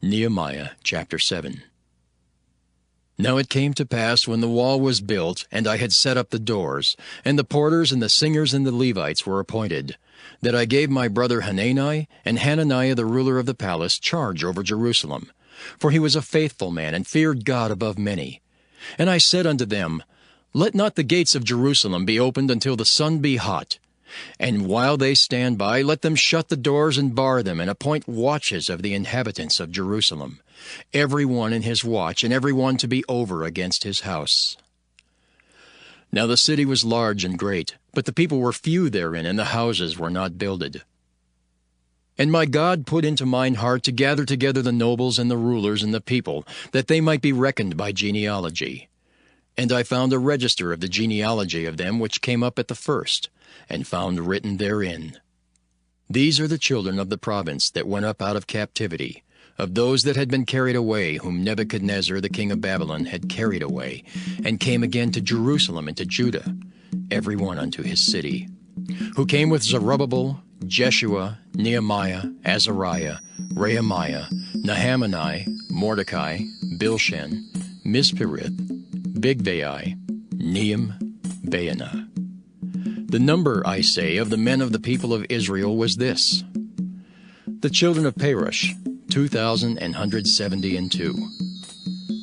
Nehemiah chapter 7. Now it came to pass, when the wall was built, and I had set up the doors, and the porters and the singers and the Levites were appointed, that I gave my brother Hanani and Hananiah the ruler of the palace charge over Jerusalem. For he was a faithful man, and feared God above many. And I said unto them, Let not the gates of Jerusalem be opened until the sun be hot. And while they stand by, let them shut the doors and bar them, and appoint watches of the inhabitants of Jerusalem, every one in his watch, and every one to be over against his house. Now the city was large and great, but the people were few therein, and the houses were not builded. And my God put into mine heart to gather together the nobles and the rulers and the people, that they might be reckoned by genealogy. And I found a register of the genealogy of them which came up at the first, and found written therein, These are the children of the province that went up out of captivity, of those that had been carried away, whom Nebuchadnezzar the king of Babylon had carried away, and came again to Jerusalem and to Judah, every one unto his city, who came with Zerubbabel, Jeshua, Nehemiah, Azariah, Rehemiah, Nahamani, Mordecai, Bilshan, Mispirith, Bigvai, Nehem, Baanah. The number, I say, of the men of the people of Israel was this: the children of Perush, 2,172.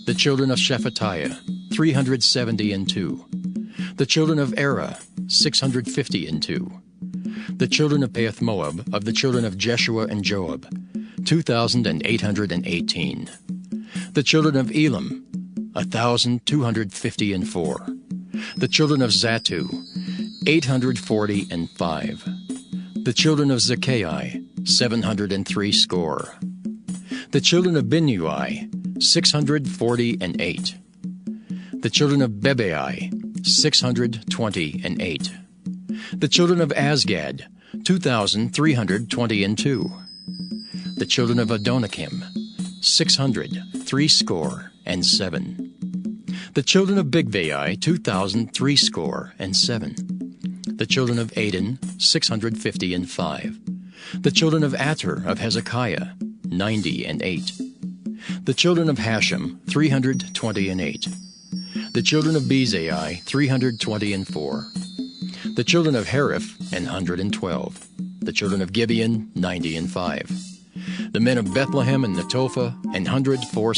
The children of Shephatiah, 372. The children of Era, 652. The children of Pahath-Moab, of the children of Jeshua and Joab, 2,818. The children of Elam, 1,254. The children of Zattu, 845. The children of Zekai, 703 score. The children of Binnui, 648. The children of Bebai, 628. The children of Azgad, 2,322. The children of Adonikim, 603 score and 7. The children of Bigvai, 2,003 score and 7. The children of Adin, 655. The children of Ater of Hezekiah, 98. The children of Hashem, 328. The children of Bezai, 324. The children of Hariph, 112. The children of Gibeon, 95. The men of Bethlehem and Netophah, 184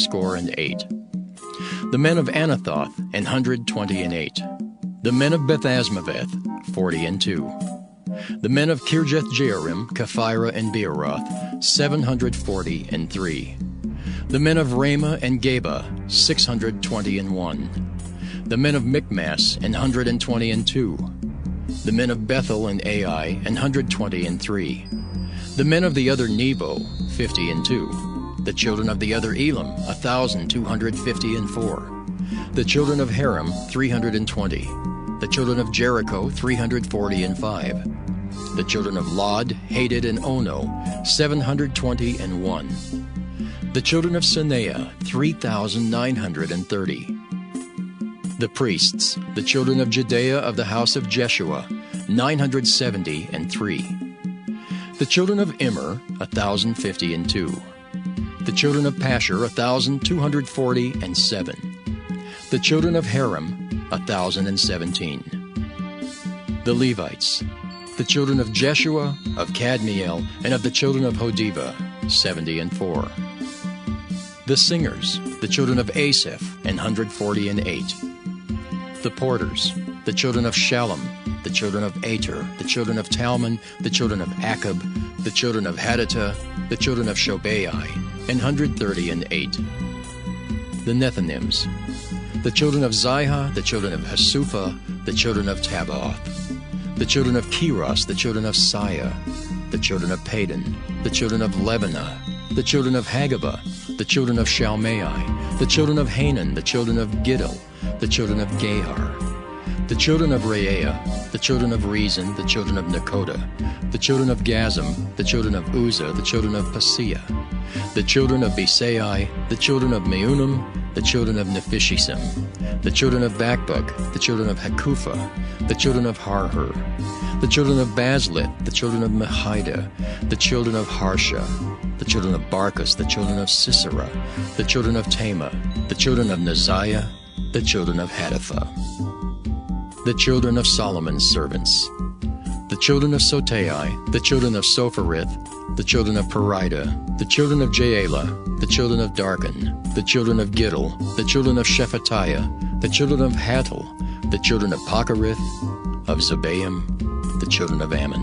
The men of Anathoth, 128. The men of Beth-Asmaveth, 42. The men of Kirjath-Jearim, Kephirah, and Beeroth, 743. The men of Ramah and Geba, 621. The men of Michmas, 122. The men of Bethel and Ai, 123. The men of the other Nebo, 52. The children of the other Elam, 1,254. The children of Haram, 320. The children of Jericho, 345. The children of Lod, Hadid, and Ono, 721. The children of Sanea, 3,930. The priests, the children of Judea of the house of Jeshua, 973. The children of Immer, 1,052. The children of Pashur, 1,247. The children of Haram, 1,017. The Levites, the children of Jeshua, of Kadmiel, and of the children of Hodiva, 74. The singers, the children of Asaph, 148. The porters, the children of Shallum, the children of Ater, the children of Talmon, the children of Akab, the children of Hadattah, the children of Shobai, 138. The Nethinims, the children of Ziha, the children of Hasupha, the children of Tabbaoth, the children of Keros, the children of Siah, the children of Padon, the children of Lebanah, the children of Hagabah, the children of Shalmai, the children of Hanan, the children of Giddel, the children of Gahar, the children of Reaiah, the children of Rezin, the children of Nekoda, the children of Gazam, the children of Uzzah, the children of Paseah, the children of Besai, the children of Meunim, the children of Nephishisim, the children of Bakbuk, the children of Hakupha, the children of Harhur, the children of Bazlith, the children of Mehida, the children of Harsha, the children of Barcus, the children of Sisera, the children of Tema, the children of Neziah, the children of Hatipha, the children of Solomon's servants, the children of Sotai, the children of Sopherith, the children of Perida, the children of Jaela, the children of Darkon, the children of Giddel, the children of Shephatiah, the children of Hattil, the children of Pochereth, of Zebaim, the children of Ammon.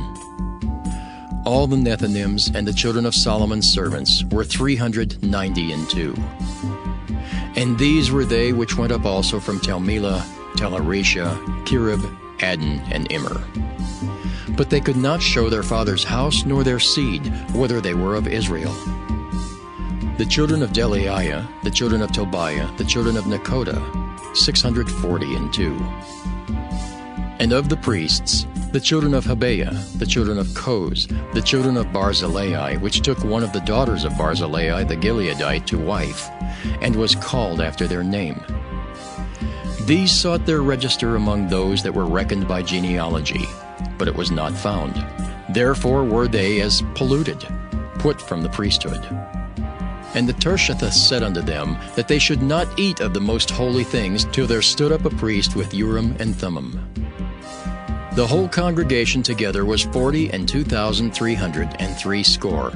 All the Nethinims and the children of Solomon's servants were 392. And these were they which went up also from Telmelah, Tel-Harisha, Kirib, Adon, and Immer. But they could not show their father's house nor their seed, whether they were of Israel. The children of Delaiah, the children of Tobiah, the children of Nekoda, 642. And of the priests, the children of Habeah, the children of Koz, the children of Barzillai, which took one of the daughters of Barzillai the Gileadite to wife, and was called after their name. These sought their register among those that were reckoned by genealogy, but it was not found. Therefore were they as polluted, put from the priesthood. And the Tirshatha said unto them that they should not eat of the most holy things till there stood up a priest with Urim and Thummim. The whole congregation together was 42,303 score,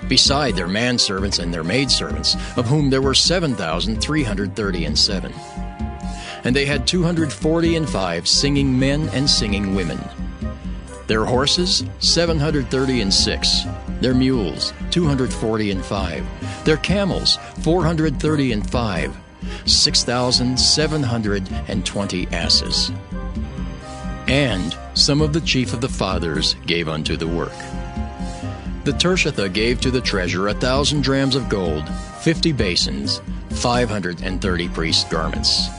beside their manservants and their maidservants, of whom there were 7,337. And they had 245 singing men and singing women. Their horses, 736. Their mules, 245. Their camels, 435. 6,720 asses. And some of the chief of the fathers gave unto the work. The Tirshatha gave to the treasure 1,000 drams of gold, 50 basins, 530 priests' garments.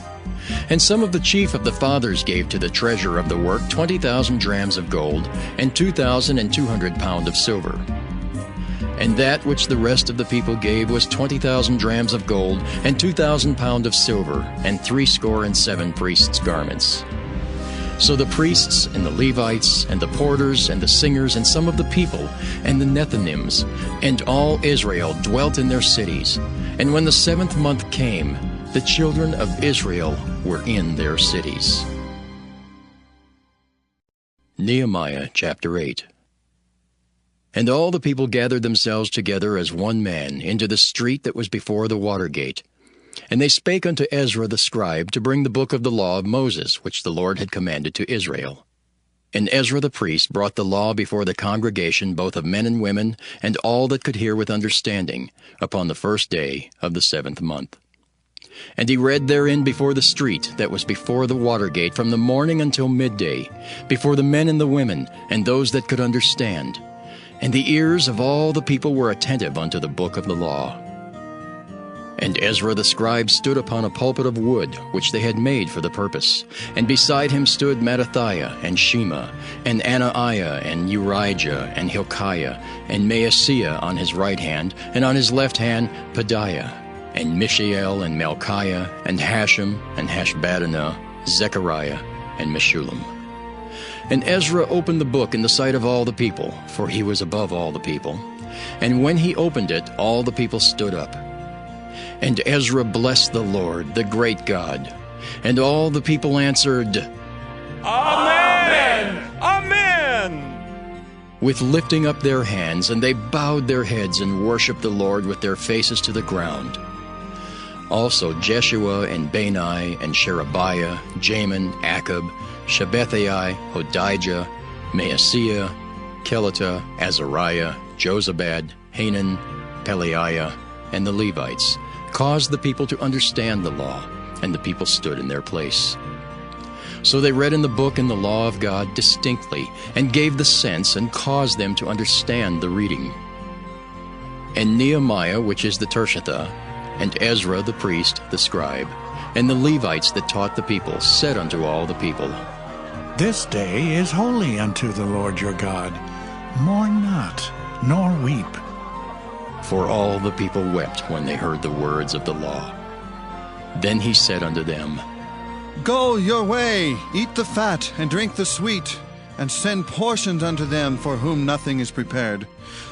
And some of the chief of the fathers gave to the treasure of the work 20,000 drams of gold, and 2,200 pound of silver. And that which the rest of the people gave was 20,000 drams of gold, and 2,000 pound of silver, and 67 priests' garments. So the priests and the Levites and the porters and the singers and some of the people and the Nethinims and all Israel dwelt in their cities. And when the 7th month came, the children of Israel were in their cities. Nehemiah chapter 8. And all the people gathered themselves together as one man into the street that was before the water gate. And they spake unto Ezra the scribe to bring the book of the law of Moses, which the Lord had commanded to Israel. And Ezra the priest brought the law before the congregation, both of men and women, and all that could hear with understanding, upon the 1st day of the 7th month. And he read therein before the street that was before the water gate from the morning until midday, before the men and the women, and those that could understand. And the ears of all the people were attentive unto the book of the law. And Ezra the scribe stood upon a pulpit of wood, which they had made for the purpose. And beside him stood Mattithiah, and Shema, and Anaiah, and Urijah, and Hilkiah, and Maaseiah on his right hand, and on his left hand Pedaiah, and Mishael, and Malchiah, and Hashem, and Hashbaddanah, Zechariah, and Meshullam. And Ezra opened the book in the sight of all the people, for he was above all the people. And when he opened it, all the people stood up. And Ezra blessed the Lord, the great God. And all the people answered, Amen! Amen! With lifting up their hands, and they bowed their heads and worshipped the Lord with their faces to the ground. Also Jeshua and Bani and Sherebiah, Jamin, Akab, Shabbethai, Hodijah, Maaseiah, Kelita, Azariah, Jozabad, Hanan, Pelaiah, and the Levites, caused the people to understand the law, and the people stood in their place. So they read in the book and the law of God distinctly, and gave the sense, and caused them to understand the reading. And Nehemiah, which is the Tirshatha, and Ezra the priest, the scribe, and the Levites that taught the people, said unto all the people, This day is holy unto the Lord your God. Mourn not, nor weep. For all the people wept when they heard the words of the law. Then he said unto them, Go your way, eat the fat, and drink the sweet, and send portions unto them for whom nothing is prepared.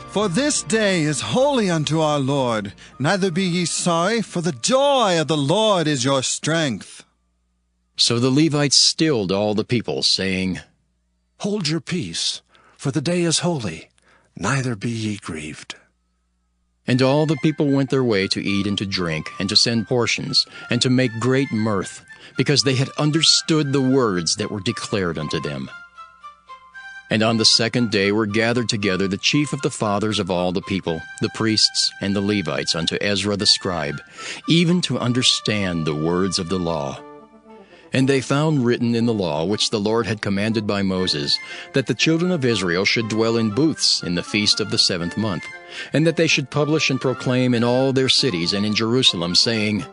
For this day is holy unto our Lord. Neither be ye sorry, for the joy of the Lord is your strength. So the Levites stilled all the people, saying, Hold your peace, for the day is holy, neither be ye grieved. And all the people went their way to eat and to drink, and to send portions, and to make great mirth, because they had understood the words that were declared unto them. And on the second day were gathered together the chief of the fathers of all the people, the priests and the Levites, unto Ezra the scribe, even to understand the words of the law. And they found written in the law, which the Lord had commanded by Moses, that the children of Israel should dwell in booths in the feast of the 7th month, and that they should publish and proclaim in all their cities and in Jerusalem, saying,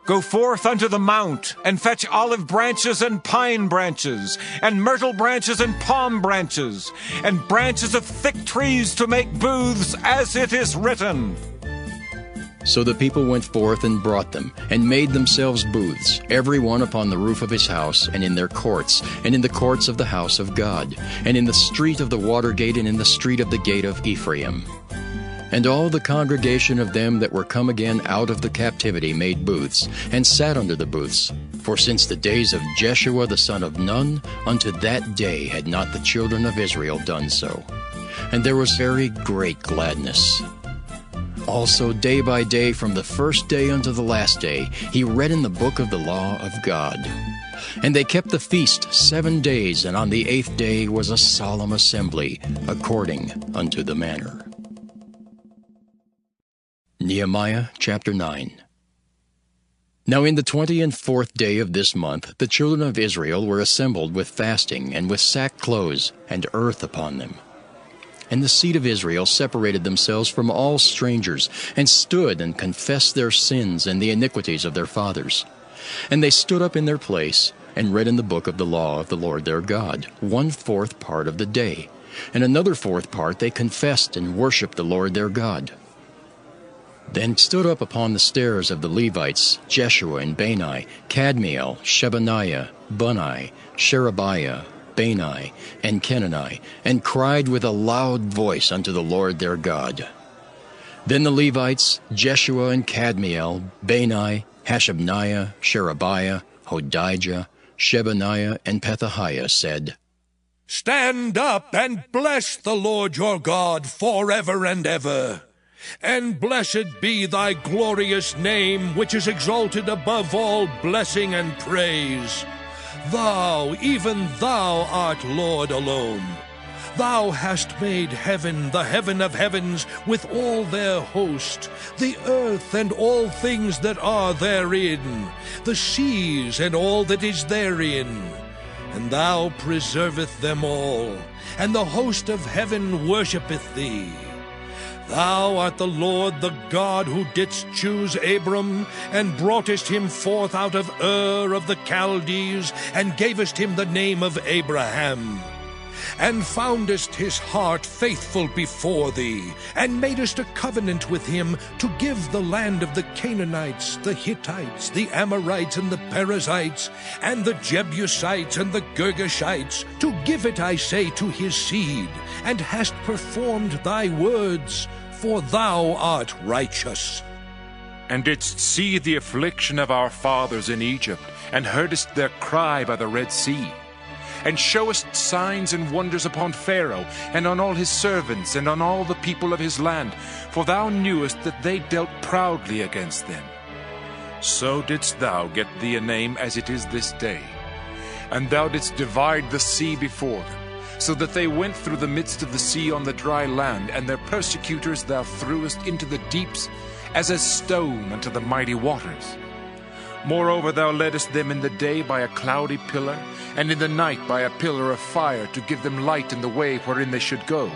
Go forth unto the mount, and fetch olive branches and pine branches, and myrtle branches and palm branches, and branches of thick trees to make booths, as it is written. So the people went forth and brought them, and made themselves booths, every one upon the roof of his house, and in their courts, and in the courts of the house of God, and in the street of the water gate, and in the street of the gate of Ephraim. And all the congregation of them that were come again out of the captivity made booths, and sat under the booths. For since the days of Jeshua the son of Nun, unto that day had not the children of Israel done so. And there was very great gladness. Also day by day, from the first day unto the last day, he read in the book of the law of God. And they kept the feast 7 days, and on the 8th day was a solemn assembly, according unto the manner. Nehemiah chapter 9. Now in the 24th day of this month the children of Israel were assembled with fasting, and with sackcloths and earth upon them. And the seed of Israel separated themselves from all strangers, and stood and confessed their sins and the iniquities of their fathers. And they stood up in their place, and read in the book of the law of the Lord their God, 1/4 part of the day. And another 4th part they confessed and worshipped the Lord their God. Then stood up upon the stairs of the Levites Jeshua and Bani, Kadmiel, Shebaniah, Bunni, Sherebiah, Bani, and Kenani, and cried with a loud voice unto the Lord their God. Then the Levites, Jeshua and Kadmiel, Bani, Hashabniah, Sherebiah, Hodijah, Shebaniah, and Pethahiah said, Stand up and bless the Lord your God forever and ever. And blessed be thy glorious name, which is exalted above all blessing and praise. Thou, even thou, art Lord alone. Thou hast made heaven, the heaven of heavens, with all their host, the earth and all things that are therein, the seas and all that is therein. And thou preservest them all, and the host of heaven worshippeth thee. Thou art the Lord, the God who didst choose Abram, and broughtest him forth out of Ur of the Chaldees, and gavest him the name of Abraham. And foundest his heart faithful before thee, and madest a covenant with him to give the land of the Canaanites, the Hittites, the Amorites, and the Perizzites, and the Jebusites, and the Girgashites, to give it, I say, to his seed, and hast performed thy words, for thou art righteous. And didst see the affliction of our fathers in Egypt, and heardest their cry by the Red Sea, and showest signs and wonders upon Pharaoh, and on all his servants, and on all the people of his land, for thou knewest that they dealt proudly against them. So didst thou get thee a name as it is this day. And thou didst divide the sea before them, so that they went through the midst of the sea on the dry land, and their persecutors thou threwest into the deeps, as a stone unto the mighty waters. Moreover, thou leddest them in the day by a cloudy pillar, and in the night by a pillar of fire, to give them light in the way wherein they should go.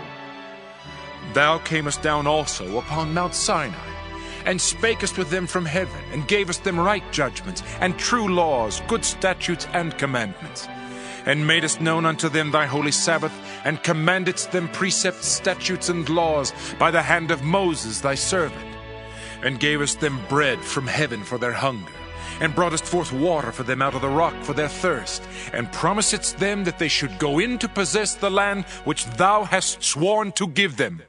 Thou camest down also upon Mount Sinai, and spakest with them from heaven, and gavest them right judgments, and true laws, good statutes, and commandments, and madest known unto them thy holy Sabbath, and commandedst them precepts, statutes, and laws by the hand of Moses thy servant, and gavest them bread from heaven for their hunger, and broughtest forth water for them out of the rock for their thirst, and promisedst them that they should go in to possess the land which thou hast sworn to give them.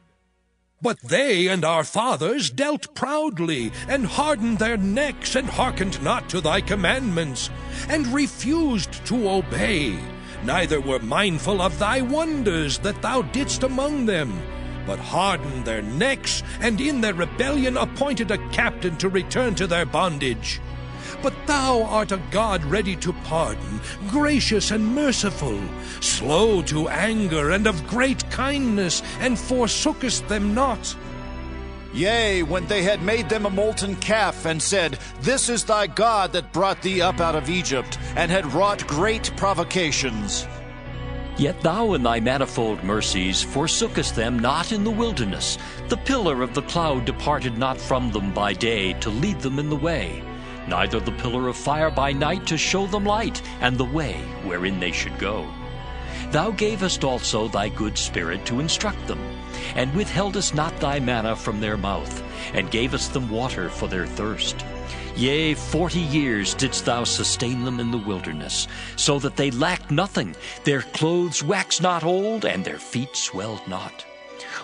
But they and our fathers dealt proudly, and hardened their necks, and hearkened not to thy commandments, and refused to obey, neither were mindful of thy wonders that thou didst among them, but hardened their necks, and in their rebellion appointed a captain to return to their bondage. But thou art a God ready to pardon, gracious and merciful, slow to anger, and of great kindness, and forsookest them not. Yea, when they had made them a molten calf, and said, This is thy God that brought thee up out of Egypt, and had wrought great provocations. Yet thou in thy manifold mercies forsookest them not in the wilderness. The pillar of the cloud departed not from them by day to lead them in the way, neither the pillar of fire by night to show them light, and the way wherein they should go. Thou gavest also thy good Spirit to instruct them, and withheldest not thy manna from their mouth, and gavest them water for their thirst. Yea, 40 years didst thou sustain them in the wilderness, so that they lacked nothing. Their clothes waxed not old, and their feet swelled not.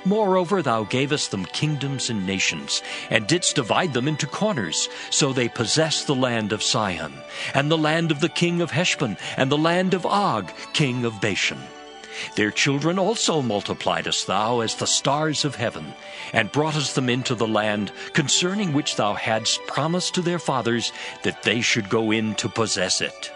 Moreover, thou gavest them kingdoms and nations, and didst divide them into corners. So they possessed the land of Sihon, and the land of the king of Heshbon, and the land of Og, king of Bashan. Their children also multipliedest thou as the stars of heaven, and broughtest them into the land concerning which thou hadst promised to their fathers that they should go in to possess it.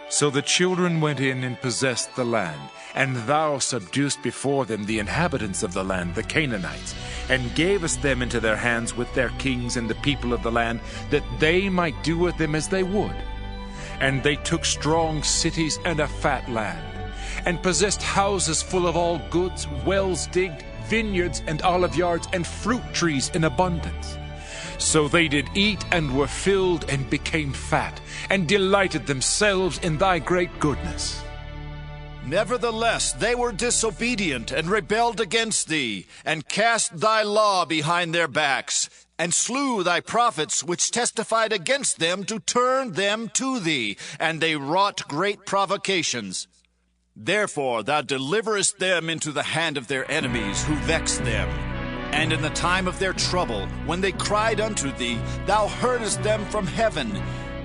So the children went in and possessed the land, and thou subduedst before them the inhabitants of the land, the Canaanites, and gavest them into their hands with their kings and the people of the land, that they might do with them as they would. And they took strong cities and a fat land, and possessed houses full of all goods, wells digged, vineyards and olive yards, and fruit trees in abundance. So they did eat and were filled and became fat, and delighted themselves in thy great goodness. Nevertheless, they were disobedient, and rebelled against thee, and cast thy law behind their backs, and slew thy prophets, which testified against them to turn them to thee, and they wrought great provocations. Therefore thou deliverest them into the hand of their enemies, who vexed them. And in the time of their trouble, when they cried unto thee, thou heardest them from heaven.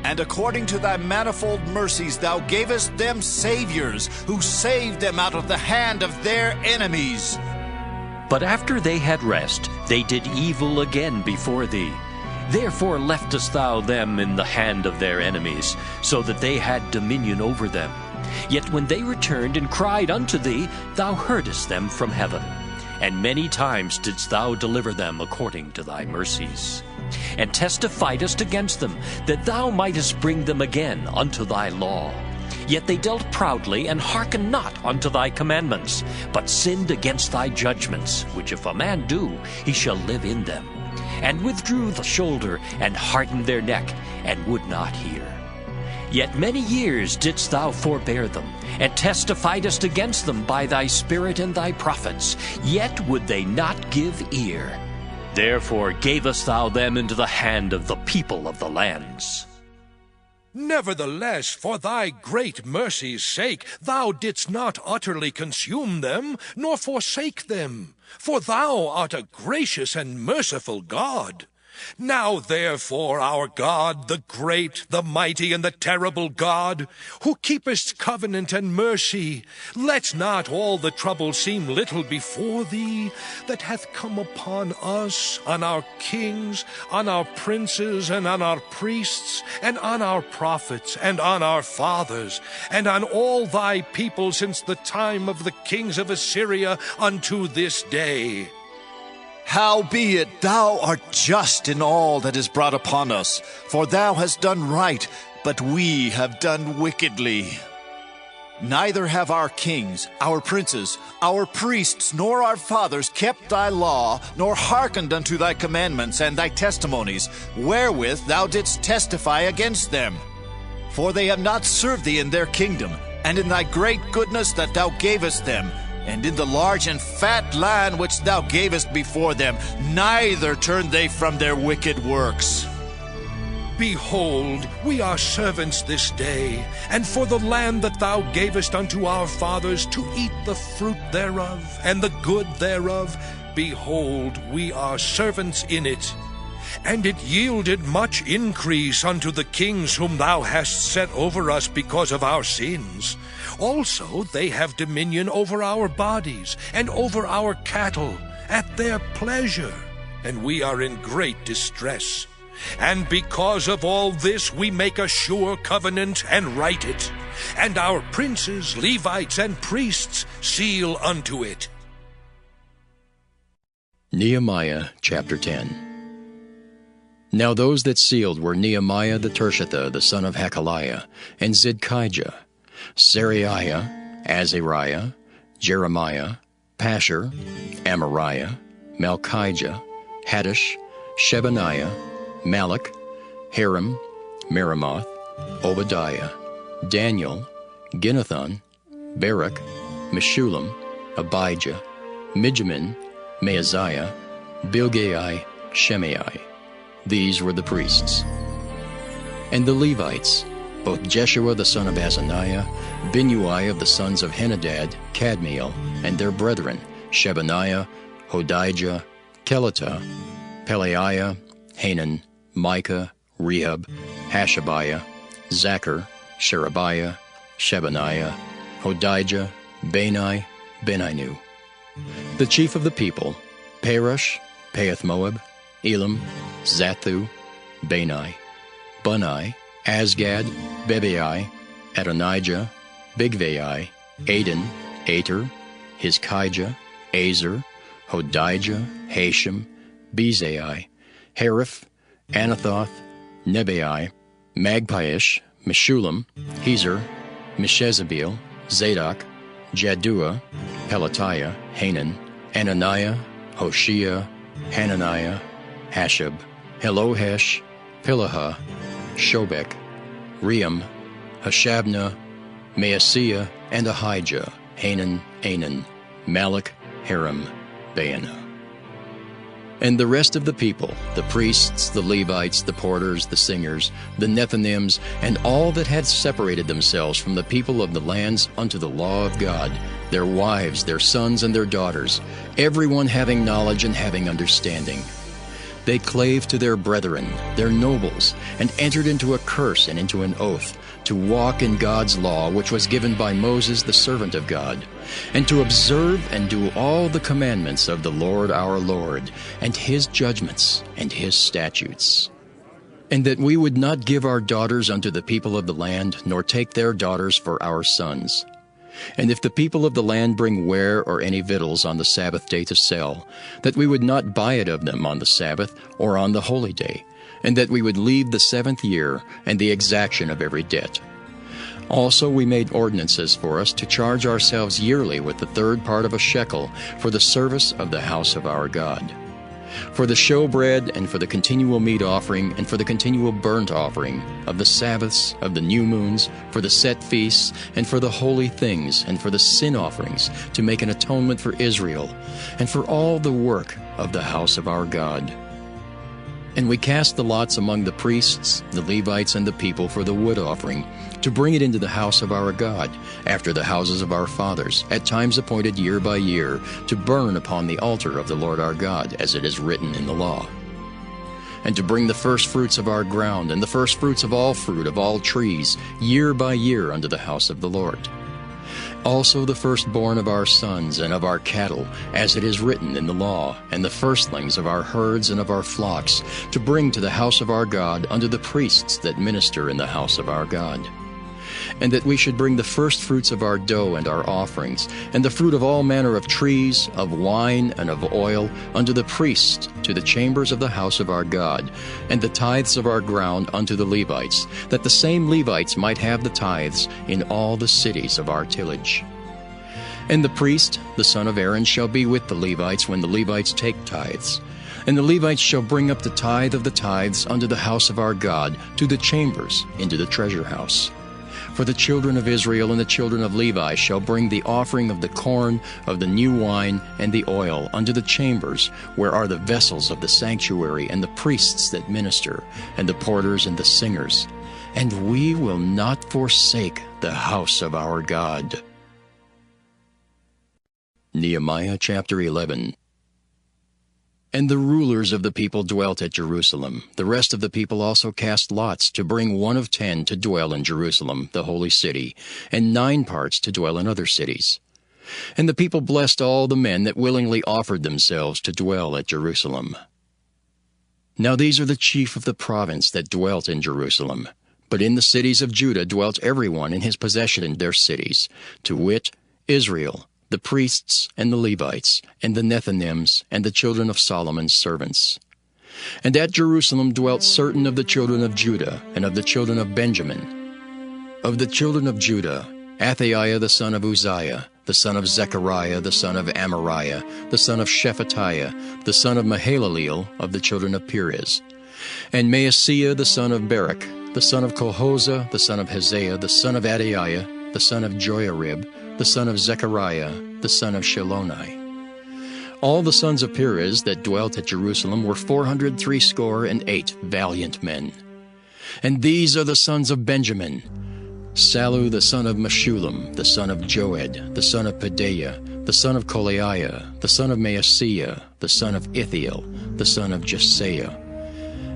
And according to thy manifold mercies thou gavest them saviors, who saved them out of the hand of their enemies. But after they had rest, they did evil again before thee. Therefore leftest thou them in the hand of their enemies, so that they had dominion over them. Yet when they returned and cried unto thee, thou heardest them from heaven. And many times didst thou deliver them according to thy mercies, and testifiedest against them, that thou mightest bring them again unto thy law. Yet they dealt proudly, and hearkened not unto thy commandments, but sinned against thy judgments, which if a man do, he shall live in them, and withdrew the shoulder, and hardened their neck, and would not hear. Yet many years didst thou forbear them, and testifiedest against them by thy Spirit and thy prophets, yet would they not give ear. Therefore gavest thou them into the hand of the people of the lands. Nevertheless, for thy great mercy's sake, thou didst not utterly consume them, nor forsake them. For thou art a gracious and merciful God. Now therefore, our God, the great, the mighty, and the terrible God, who keepest covenant and mercy, let not all the trouble seem little before thee, that hath come upon us, on our kings, on our princes, and on our priests, and on our prophets, and on our fathers, and on all thy people since the time of the kings of Assyria unto this day. Howbeit thou art just in all that is brought upon us, for thou hast done right, but we have done wickedly. Neither have our kings, our princes, our priests, nor our fathers kept thy law, nor hearkened unto thy commandments and thy testimonies, wherewith thou didst testify against them. For they have not served thee in their kingdom, and in thy great goodness that thou gavest them, and in the large and fat land which thou gavest before them, neither turned they from their wicked works. Behold, we are servants this day, and for the land that thou gavest unto our fathers to eat the fruit thereof, and the good thereof, behold, we are servants in it. And it yielded much increase unto the kings whom thou hast set over us because of our sins. Also they have dominion over our bodies, and over our cattle, at their pleasure, and we are in great distress. And because of all this we make a sure covenant and write it, and our princes, Levites, and priests seal unto it. Nehemiah chapter 10. Now those that sealed were Nehemiah the Tirshatha, the son of Hakaliah, and Zidkijah, Seraiah, Azariah, Jeremiah, Pashur, Amariah, Malchijah, Haddish, Shebaniah, Malach, Haram, Meremoth, Obadiah, Daniel, Ginnethon, Barak, Meshullam, Abijah, Mijamin, Maaziah, Bilgai, Shemai. These were the priests. And the Levites, both Jeshua the son of Azaniah, Binnui of the sons of Henadad, Kadmiel, and their brethren, Shebaniah, Hodijah, Kelita, Pelaiah, Hanan, Micah, Rehab, Hashabiah, Zachar, Sherebiah, Shebaniah, Hodijah, Bani, Beninu. The chief of the people, Perush, Pahath-Moab, Elam, Zathu, Bani, Bunai, Asgad, Bebai, Adonijah, Bigvai, Aden, Ater, Hizkijah, Azer, Hodijah, Hashem, Bezai, Hariph, Anathoth, Nebai, Magpiish, Meshullam, Hezer, Meshezabeel, Zadok, Jaddua, Pelatiah, Hanan, Ananiah, Hoshea, Hananiah, Hashab, Helohesh, Pilaha, Shobek, Ream, Hashabnah, Maaseiah, and Ahijah, Hanan, Anan, Malach, Haram, Baanah. And the rest of the people, the priests, the Levites, the porters, the singers, the Nethinims, and all that had separated themselves from the people of the lands unto the law of God, their wives, their sons, and their daughters, everyone having knowledge and having understanding. They clave to their brethren, their nobles, and entered into a curse and into an oath, to walk in God's law which was given by Moses the servant of God, and to observe and do all the commandments of the Lord our Lord, and his judgments and his statutes. And that we would not give our daughters unto the people of the land, nor take their daughters for our sons. And if the people of the land bring ware or any victuals on the Sabbath day to sell, that we would not buy it of them on the Sabbath or on the holy day, and that we would leave the 7th year and the exaction of every debt. Also we made ordinances for us to charge ourselves yearly with the 3rd part of a shekel for the service of the house of our God. For the showbread, and for the continual meat offering, and for the continual burnt offering, of the Sabbaths, of the new moons, for the set feasts, and for the holy things, and for the sin offerings, to make an atonement for Israel, and for all the work of the house of our God. And we cast the lots among the priests, the Levites, and the people for the wood offering, to bring it into the house of our God, after the houses of our fathers, at times appointed year by year, to burn upon the altar of the Lord our God, as it is written in the law. And to bring the firstfruits of our ground, and the firstfruits of all fruit of all trees, year by year unto the house of the Lord. Also the firstborn of our sons and of our cattle, as it is written in the law, and the firstlings of our herds and of our flocks, to bring to the house of our God unto the priests that minister in the house of our God. And that we should bring the firstfruits of our dough and our offerings, and the fruit of all manner of trees, of wine, and of oil, unto the priests, to the chambers of the house of our God, and the tithes of our ground unto the Levites, that the same Levites might have the tithes in all the cities of our tillage. And the priest, the son of Aaron, shall be with the Levites when the Levites take tithes. And the Levites shall bring up the tithe of the tithes unto the house of our God, to the chambers, into the treasure house. For the children of Israel and the children of Levi shall bring the offering of the corn, of the new wine, and the oil unto the chambers, where are the vessels of the sanctuary, and the priests that minister, and the porters and the singers. And we will not forsake the house of our God. Nehemiah chapter 11. And the rulers of the people dwelt at Jerusalem. The rest of the people also cast lots to bring 1 of 10 to dwell in Jerusalem, the holy city, and 9 parts to dwell in other cities. And the people blessed all the men that willingly offered themselves to dwell at Jerusalem. Now these are the chief of the province that dwelt in Jerusalem. But in the cities of Judah dwelt everyone in his possession in their cities, to wit, Israel, the priests and the Levites, and the Nethinims, and the children of Solomon's servants. And at Jerusalem dwelt certain of the children of Judah, and of the children of Benjamin. Of the children of Judah, Athaiah the son of Uzziah, the son of Zechariah, the son of Amariah, the son of Shephatiah, the son of Mahalaleel, of the children of Perez. And Maaseiah the son of Barak, the son of Colhozah, the son of Hosea, the son of Adaiah, the son of Joiarib, the son of Zechariah, the son of Shiloni. All the sons of Perez that dwelt at Jerusalem were 468 valiant men. And these are the sons of Benjamin: Sallu the son of Meshullam, the son of Joed, the son of Pedaiah, the son of Kolaiah, the son of Maaseiah, the son of Ithiel, the son of Jesaiah.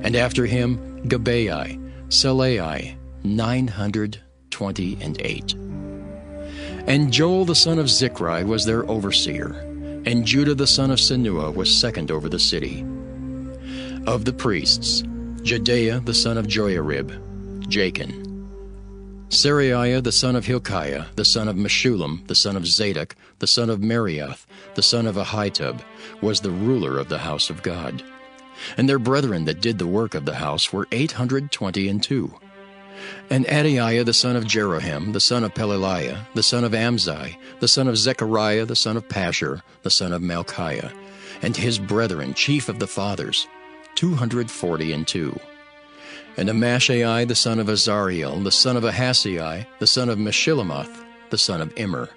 And after him Gabai, Salai, 928. And Joel the son of Zichri was their overseer, and Judah the son of Senua was second over the city. Of the priests, Jedaiah the son of Joiarib, Jachin. Seraiah the son of Hilkiah, the son of Meshullam, the son of Zadok, the son of Merioth, the son of Ahitub, was the ruler of the house of God. And their brethren that did the work of the house were 822. And Adaiah the son of Jeroham, the son of Pelaliah, the son of Amzai, the son of Zechariah, the son of Pashur, the son of Malchiah, and his brethren, chief of the fathers, 242. And Amashai the son of Azariel, the son of Ahasai, the son of Meshillemoth, the son of Immer,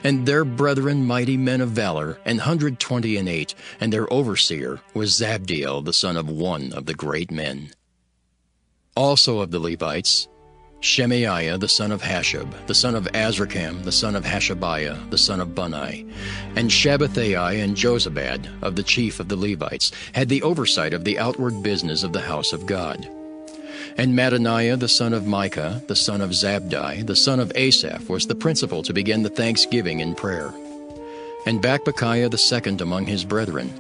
and their brethren mighty men of valor, 128, and their overseer was Zabdiel, the son of one of the great men. Also of the Levites, Shemaiah the son of Hashab, the son of Azrikam, the son of Hashabiah, the son of Bunai, and Shabbathai and Jozabad, of the chief of the Levites, had the oversight of the outward business of the house of God. And Mattaniah the son of Micah, the son of Zabdi, the son of Asaph, was the principal to begin the thanksgiving in prayer. And Bakbukiah the second among his brethren,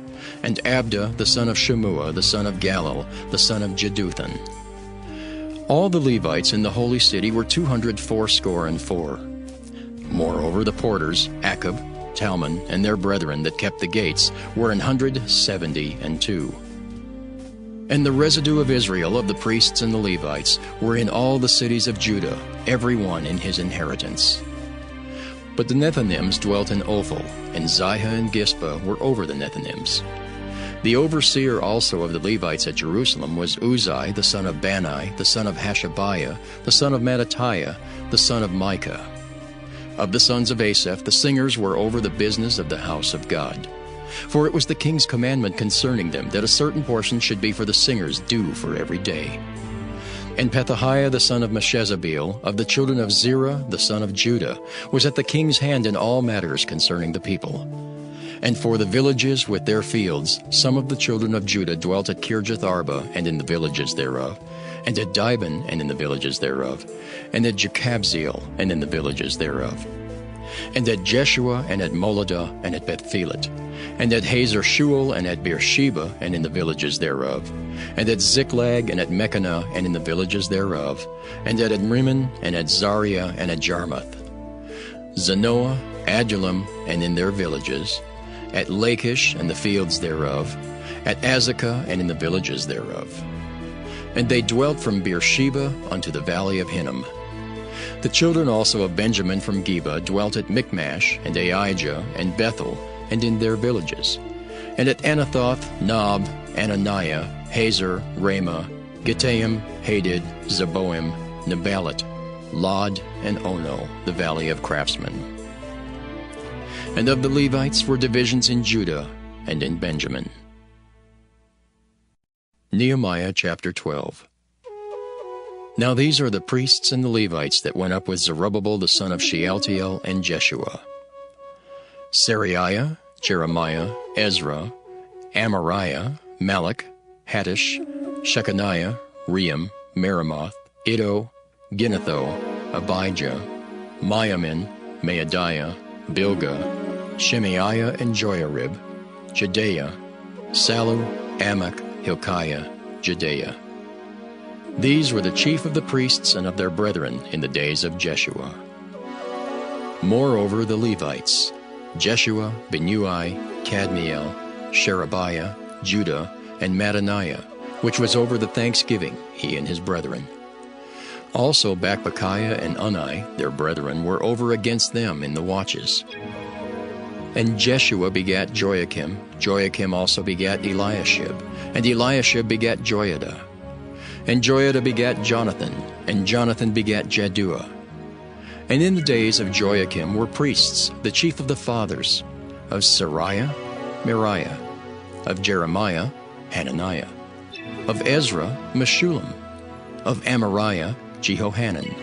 and Abda the son of Shemua, the son of Galal, the son of Jeduthun. All the Levites in the holy city were 284. Moreover, the porters, Akub, Talmon, and their brethren that kept the gates, were 172. And the residue of Israel, of the priests and the Levites, were in all the cities of Judah, every one in his inheritance. But the Nethinims dwelt in Ophel, and Zihah and Gispa were over the Nethinims. The overseer also of the Levites at Jerusalem was Uzzi, the son of Bani, the son of Hashabiah, the son of Mattatiah, the son of Micah. Of the sons of Asaph, the singers were over the business of the house of God. For it was the king's commandment concerning them that a certain portion should be for the singers due for every day. And Pethahiah the son of Meshezabeel, of the children of Zerah the son of Judah, was at the king's hand in all matters concerning the people. And for the villages with their fields, some of the children of Judah dwelt at Kirjath Arba and in the villages thereof, and at Dibon and in the villages thereof, and at Jekabzeel and in the villages thereof, and at Jeshua and at Moladah and at Bethphelet, and at Hazer Shual and at Beersheba and in the villages thereof, and at Ziklag and at Mechanah and in the villages thereof, and at Adrimmon and at Zaria and at Jarmuth, Zanoah, Adullam and in their villages, at Lachish and the fields thereof, at Azekah and in the villages thereof. And they dwelt from Beersheba unto the valley of Hinnom. The children also of Benjamin from Geba dwelt at Michmash, and Aijah, and Bethel, and in their villages. And at Anathoth, Nob, Ananiah, Hazer, Ramah, Gittaim, Hadid, Zeboim, Nebalat, Lod, and Ono, the valley of craftsmen. And of the Levites were divisions in Judah and in Benjamin. Nehemiah chapter 12. Now these are the priests and the Levites that went up with Zerubbabel the son of Shealtiel and Jeshua: Seraiah, Jeremiah, Ezra, Amariah, Malach, Hattush, Shechaniah, Ream, Meremoth, Iddo, Ginnetho, Abijah, Miamin, Maadiah, Bilgah, Shemaiah and Joiarib, Jedaiah, Sallu, Amok, Hilkiah, Jedaiah. These were the chief of the priests and of their brethren in the days of Jeshua. Moreover the Levites: Jeshua, Binnui, Kadmiel, Sherebiah, Judah, and Mattaniah, which was over the thanksgiving, he and his brethren. Also Bakbukiah and Unni, their brethren, were over against them in the watches. And Jeshua begat Joiakim, Joiakim also begat Eliashib, and Eliashib begat Joiada. And Joiada begat Jonathan, and Jonathan begat Jaddua. And in the days of Joiakim were priests, the chief of the fathers: of Seraiah, Meriah; of Jeremiah, Hananiah; of Ezra, Meshullam; of Amariah, Jehohanan;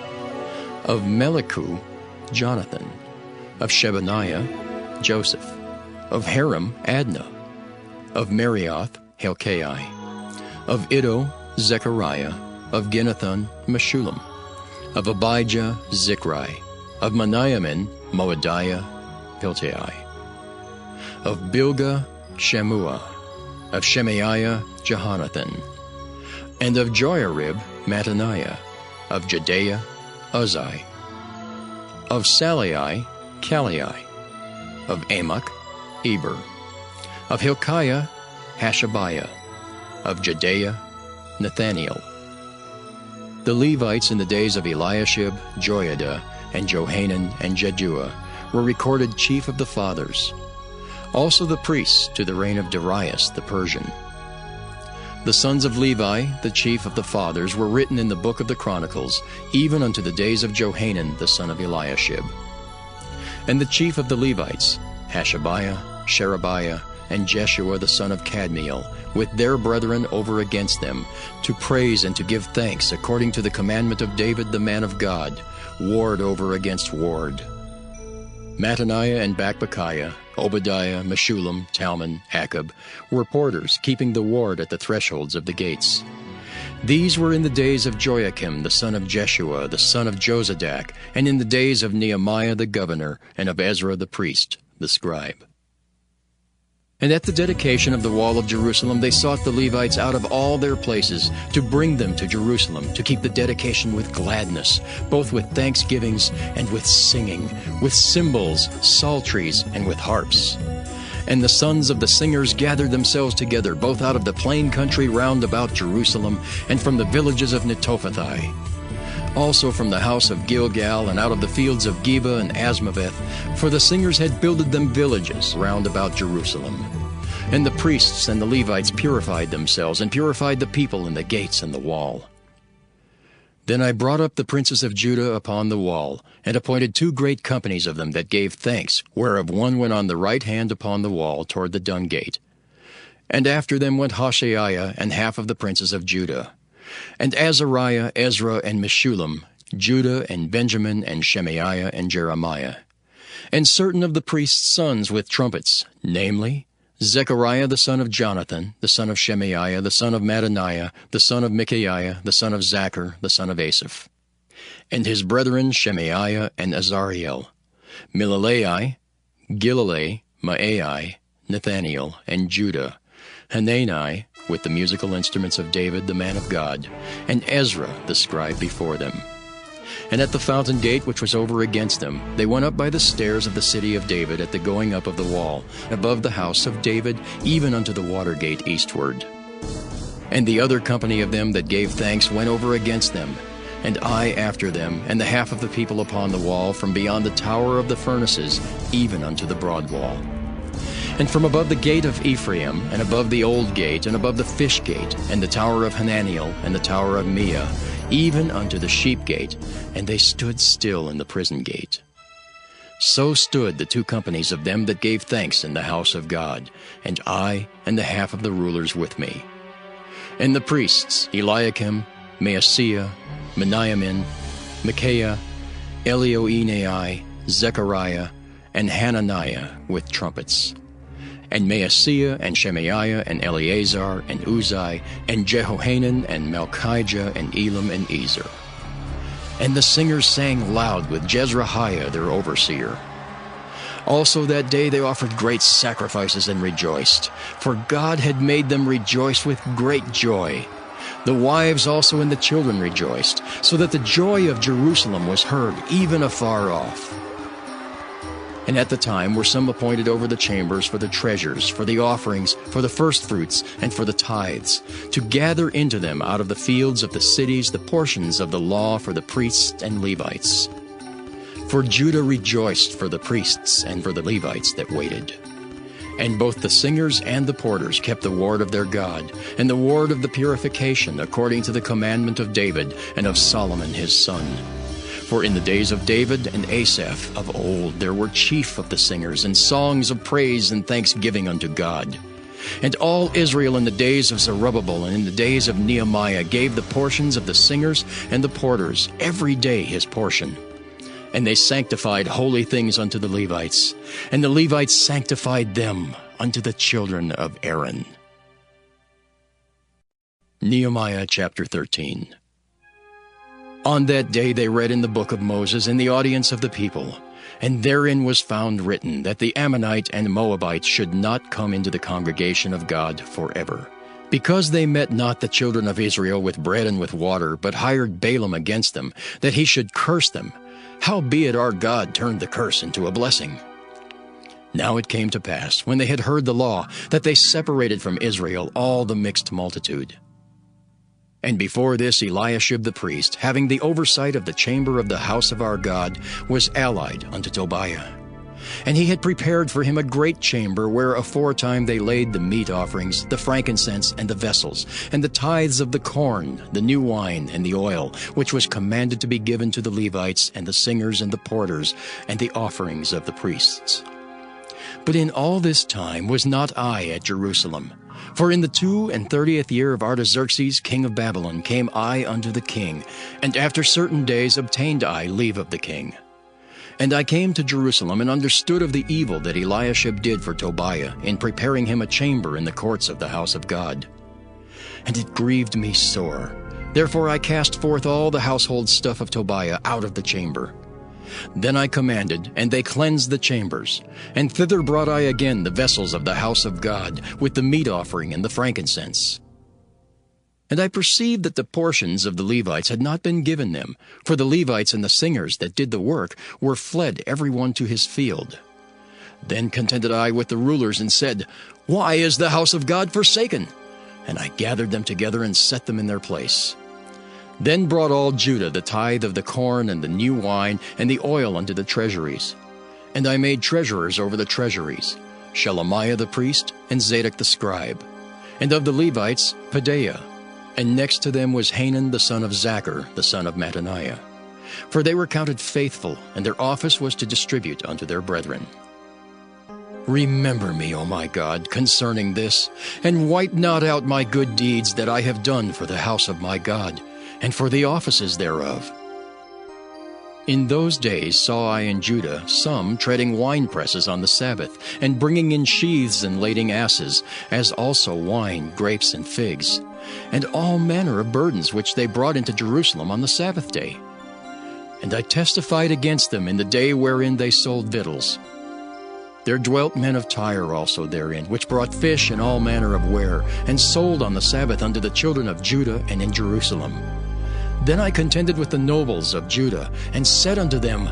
of Melichu, Jonathan; of Shebaniah, Joseph; of Haram, Adnah; of Merioth, Helkai; of Iddo, Zechariah; of Ginnethon, Meshullam; of Abijah, Zichri; of Meniamin, Moadiah, Piltai; of Bilgah, Shammua; of Shemaiah, Jehonathan; and of Joiarib, Mattaniah; of Jedaiah, Uzzi; of Salai, Kalai; of Amok, Eber; of Hilkiah, Hashabiah; of Jedaiah, Nathaniel. The Levites in the days of Eliashib, Joiada, and Johanan, and Jaddua were recorded chief of the fathers. Also the priests to the reign of Darius the Persian. The sons of Levi, the chief of the fathers, were written in the book of the Chronicles, even unto the days of Johanan the son of Eliashib. And the chief of the Levites, Hashabiah, Sherebiah, and Jeshua the son of Kadmiel, with their brethren over against them, to praise and to give thanks according to the commandment of David the man of God, ward over against ward. Mattaniah and Bakbukiah, Obadiah, Meshullam, Talmon, Akab, were porters, keeping the ward at the thresholds of the gates. These were in the days of Joiakim the son of Jeshua, the son of Jozadak, and in the days of Nehemiah the governor, and of Ezra the priest, the scribe. And at the dedication of the wall of Jerusalem they sought the Levites out of all their places to bring them to Jerusalem, to keep the dedication with gladness, both with thanksgivings and with singing, with cymbals, psalteries, and with harps. And the sons of the singers gathered themselves together, both out of the plain country round about Jerusalem, and from the villages of Netophathi. Also from the house of Gilgal, and out of the fields of Geba and Asmaveth, for the singers had builded them villages round about Jerusalem. And the priests and the Levites purified themselves, and purified the people and the gates and the wall. Then I brought up the princes of Judah upon the wall, and appointed 2 great companies of them that gave thanks, whereof one went on the right hand upon the wall toward the dung gate. And after them went Hoshaiah and half of the princes of Judah. And Azariah, Ezra, and Meshullam, Judah and Benjamin, and Shemaiah and Jeremiah. And certain of the priests' sons with trumpets, namely, Zechariah the son of Jonathan, the son of Shemaiah, the son of Mattaniah, the son of Micaiah, the son of Zachar, the son of Asaph. And his brethren Shemaiah and Azariel, Milalai, Gilalai, Maai, Nathaniel, and Judah, Hanani, with the musical instruments of David the man of God, and Ezra the scribe before them. And at the fountain gate which was over against them, they went up by the stairs of the city of David at the going up of the wall, above the house of David, even unto the water gate eastward. And the other company of them that gave thanks went over against them, and I after them, and the half of the people upon the wall, from beyond the tower of the furnaces, even unto the broad wall. And from above the gate of Ephraim, and above the old gate, and above the fish gate, and the tower of Hananiel, and the tower of Meah, even unto the sheep gate, and they stood still in the prison gate. So stood the 2 companies of them that gave thanks in the house of God, and I and the half of the rulers with me. And the priests, Eliakim, Maaseiah, Meniamin, Micaiah, Elioenai, Zechariah, and Hananiah with trumpets. And Maaseiah, and Shemaiah, and Eleazar, and Uzai, and Jehohanan, and Malchijah, and Elam, and Ezer. And the singers sang loud with Jezrahiah their overseer. Also that day they offered great sacrifices and rejoiced, for God had made them rejoice with great joy. The wives also and the children rejoiced, so that the joy of Jerusalem was heard even afar off. And at the time were some appointed over the chambers for the treasures, for the offerings, for the firstfruits, and for the tithes, to gather into them out of the fields of the cities the portions of the law for the priests and Levites. For Judah rejoiced for the priests and for the Levites that waited. And both the singers and the porters kept the ward of their God, and the ward of the purification, according to the commandment of David and of Solomon his son. For in the days of David and Asaph of old there were chief of the singers, and songs of praise and thanksgiving unto God. And all Israel in the days of Zerubbabel and in the days of Nehemiah gave the portions of the singers and the porters every day his portion. And they sanctified holy things unto the Levites, and the Levites sanctified them unto the children of Aaron. Nehemiah chapter 13. On that day they read in the book of Moses in the audience of the people, and therein was found written that the Ammonite and Moabite should not come into the congregation of God forever, because they met not the children of Israel with bread and with water, but hired Balaam against them, that he should curse them. Howbeit our God turned the curse into a blessing. Now it came to pass, when they had heard the law, that they separated from Israel all the mixed multitude. And before this Eliashib the priest, having the oversight of the chamber of the house of our God, was allied unto Tobiah. And he had prepared for him a great chamber, where aforetime they laid the meat offerings, the frankincense, and the vessels, and the tithes of the corn, the new wine, and the oil, which was commanded to be given to the Levites, and the singers, and the porters, and the offerings of the priests. But in all this time was not I at Jerusalem. For in the 32 year of Artaxerxes king of Babylon came I unto the king, and after certain days obtained I leave of the king. And I came to Jerusalem, and understood of the evil that Eliashib did for Tobiah, in preparing him a chamber in the courts of the house of God. And it grieved me sore. Therefore I cast forth all the household stuff of Tobiah out of the chamber. Then I commanded, and they cleansed the chambers. And thither brought I again the vessels of the house of God, with the meat offering and the frankincense. And I perceived that the portions of the Levites had not been given them, for the Levites and the singers that did the work were fled every one to his field. Then contended I with the rulers, and said, Why is the house of God forsaken? And I gathered them together, and set them in their place. Then brought all Judah the tithe of the corn and the new wine and the oil unto the treasuries. And I made treasurers over the treasuries, Shelemiah the priest, and Zadok the scribe. And of the Levites, Pedaiah. And next to them was Hanan the son of Zachar, the son of Mattaniah. For they were counted faithful, and their office was to distribute unto their brethren. Remember me, O my God, concerning this, and wipe not out my good deeds that I have done for the house of my God, and for the offices thereof. In those days saw I in Judah some treading winepresses on the Sabbath, and bringing in sheaths and lading asses, as also wine, grapes, and figs, and all manner of burdens which they brought into Jerusalem on the Sabbath day. And I testified against them in the day wherein they sold victuals. There dwelt men of Tyre also therein, which brought fish and all manner of ware, and sold on the Sabbath unto the children of Judah and in Jerusalem. Then I contended with the nobles of Judah, and said unto them,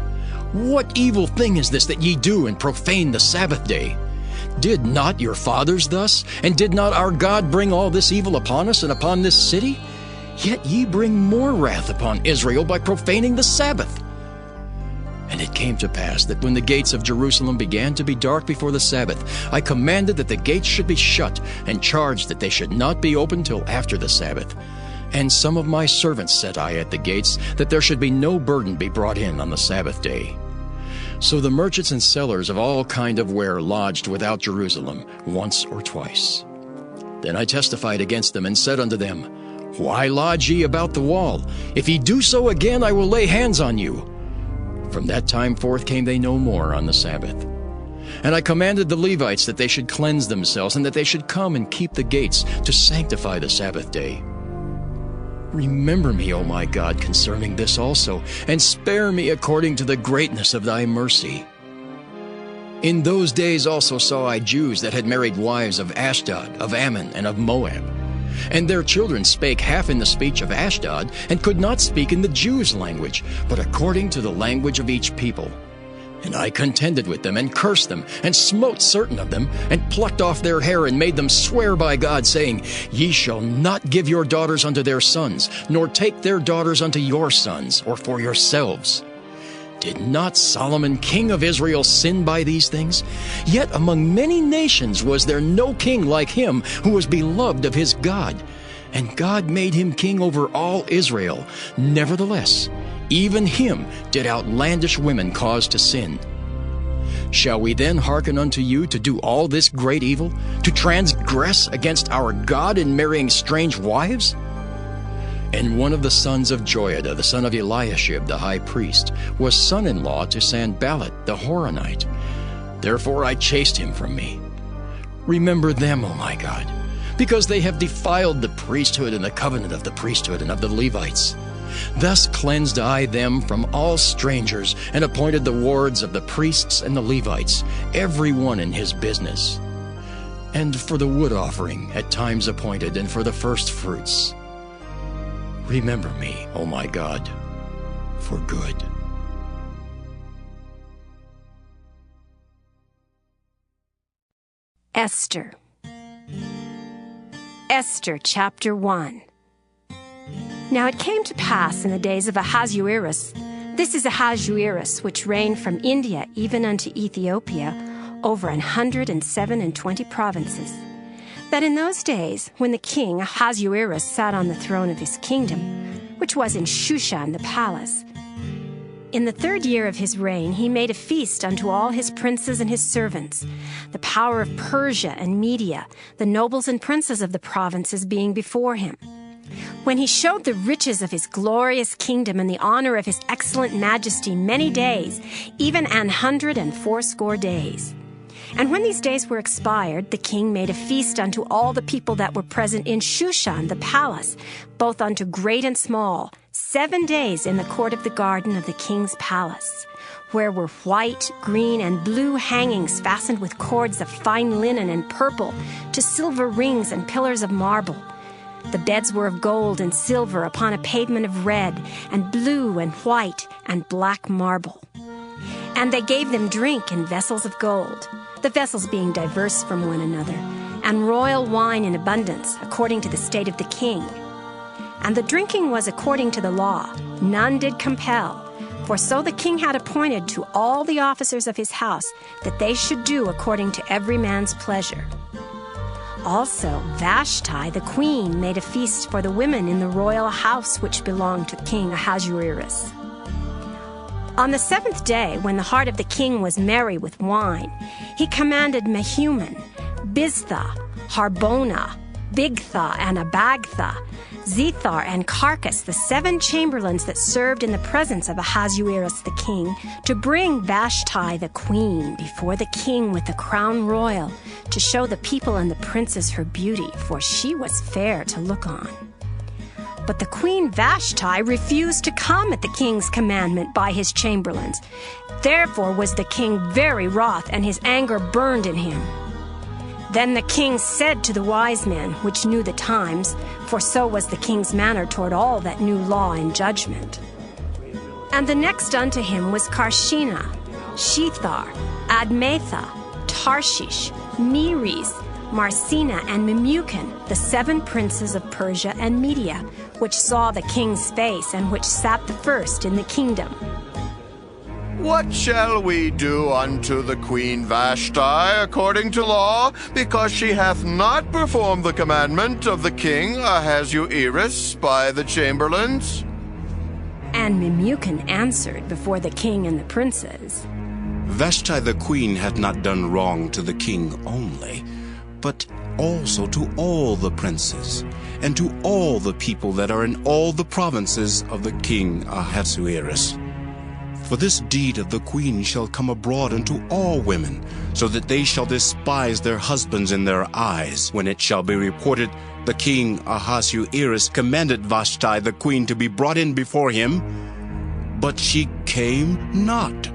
What evil thing is this that ye do, and profane the Sabbath day? Did not your fathers thus? And did not our God bring all this evil upon us and upon this city? Yet ye bring more wrath upon Israel by profaning the Sabbath. And it came to pass that when the gates of Jerusalem began to be dark before the Sabbath, I commanded that the gates should be shut, and charged that they should not be opened till after the Sabbath. And some of my servants set I at the gates, that there should be no burden be brought in on the Sabbath day. So the merchants and sellers of all kind of ware lodged without Jerusalem once or twice. Then I testified against them, and said unto them, Why lodge ye about the wall? If ye do so again, I will lay hands on you. From that time forth came they no more on the Sabbath. And I commanded the Levites that they should cleanse themselves, and that they should come and keep the gates, to sanctify the Sabbath day. Remember me, O my God, concerning this also, and spare me according to the greatness of thy mercy. In those days also saw I Jews that had married wives of Ashdod, of Ammon, and of Moab. And their children spake half in the speech of Ashdod, and could not speak in the Jews' language, but according to the language of each people. And I contended with them, and cursed them, and smote certain of them, and plucked off their hair, and made them swear by God, saying, Ye shall not give your daughters unto their sons, nor take their daughters unto your sons, or for yourselves. Did not Solomon king of Israel sin by these things? Yet among many nations was there no king like him, who was beloved of his God. And God made him king over all Israel. Nevertheless, even him did outlandish women cause to sin. Shall we then hearken unto you to do all this great evil, to transgress against our God in marrying strange wives? And one of the sons of Joiada, the son of Eliashib, the high priest, was son-in-law to Sanballat the Horonite. Therefore I chased him from me. Remember them, O my God, because they have defiled the priesthood and the covenant of the priesthood and of the Levites. Thus cleansed I them from all strangers, and appointed the wards of the priests and the Levites, every one in his business. And for the wood offering at times appointed, and for the first fruits. Remember me, O my God, for good. Esther. Esther chapter 1. Now it came to pass in the days of Ahasuerus, this is Ahasuerus, which reigned from India even unto Ethiopia, over 127 provinces, that in those days, when the king Ahasuerus sat on the throne of his kingdom, which was in Shushan the palace, in the 3rd year of his reign he made a feast unto all his princes and his servants, the power of Persia and Media, the nobles and princes of the provinces being before him. When he showed the riches of his glorious kingdom and the honor of his excellent majesty many days, even 180 days. And when these days were expired, the king made a feast unto all the people that were present in Shushan the palace, both unto great and small, 7 days in the court of the garden of the king's palace, where were white, green, and blue hangings fastened with cords of fine linen and purple, to silver rings and pillars of marble. The beds were of gold and silver upon a pavement of red, and blue and white and black marble. And they gave them drink in vessels of gold, the vessels being diverse from one another, and royal wine in abundance, according to the state of the king. And the drinking was according to the law, none did compel, for so the king had appointed to all the officers of his house, that they should do according to every man's pleasure. Also Vashti the queen made a feast for the women in the royal house which belonged to King Ahasuerus. On the 7th day, when the heart of the king was merry with wine, he commanded Mehuman, Biztha, Harbona, Bigtha, and Abagtha, Zethar, and Carcas, the 7 chamberlains that served in the presence of Ahasuerus the king, to bring Vashti the queen before the king with the crown royal, to show the people and the princes her beauty, for she was fair to look on. But the queen Vashti refused to come at the king's commandment by his chamberlains. Therefore was the king very wroth, and his anger burned in him. Then the king said to the wise men, which knew the times, for so was the king's manner toward all that knew law and judgment. And the next unto him was Karshena, Shethar, Admatha, Tarshish, Meres, Marcina, and Memucan, the 7 princes of Persia and Media, which saw the king's face, and which sat the first in the kingdom. What shall we do unto the queen Vashti according to law, because she hath not performed the commandment of the king Ahasuerus by the chamberlains? And Memucan answered before the king and the princes, Vashti the queen hath not done wrong to the king only, but also to all the princes, and to all the people that are in all the provinces of the king Ahasuerus. For this deed of the queen shall come abroad unto all women, so that they shall despise their husbands in their eyes, when it shall be reported, the king Ahasuerus commanded Vashti the queen to be brought in before him, but she came not.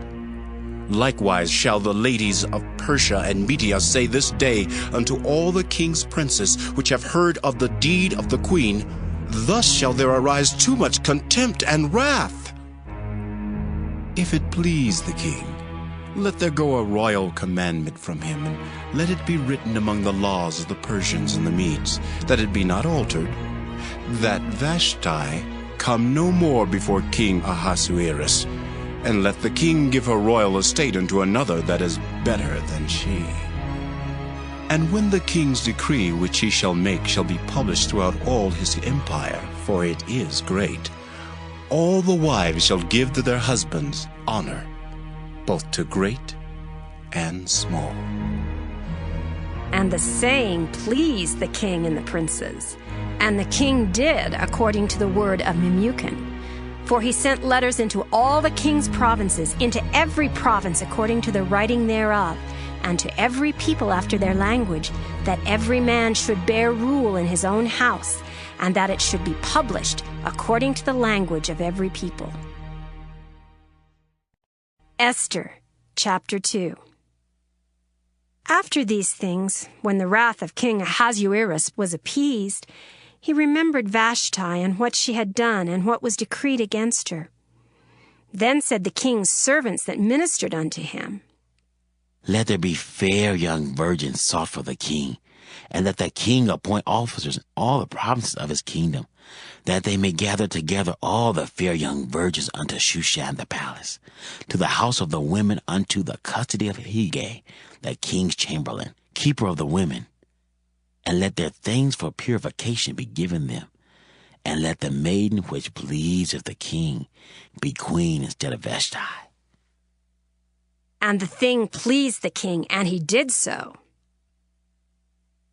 Likewise shall the ladies of Persia and Media say this day unto all the king's princes which have heard of the deed of the queen, thus shall there arise too much contempt and wrath. If it please the king, let there go a royal commandment from him, and let it be written among the laws of the Persians and the Medes, that it be not altered, that Vashti come no more before King Ahasuerus, and let the king give her royal estate unto another that is better than she. And when the king's decree which he shall make shall be published throughout all his empire, for it is great, all the wives shall give to their husbands honor, both to great and small. And the saying pleased the king and the princes. And the king did according to the word of Memucan. For he sent letters into all the king's provinces, into every province according to the writing thereof, and to every people after their language, that every man should bear rule in his own house, and that it should be published according to the language of every people. Esther, chapter 2. After these things, when the wrath of King Ahasuerus was appeased, he remembered Vashti and what she had done and what was decreed against her. Then said the king's servants that ministered unto him, Let there be fair young virgins sought for the king, and let the king appoint officers in all the provinces of his kingdom, that they may gather together all the fair young virgins unto Shushan the palace, to the house of the women unto the custody of Hegai, the king's chamberlain, keeper of the women. And let their things for purification be given them, and let the maiden which pleaseth the king be queen instead of Vashti. And the thing pleased the king, and he did so.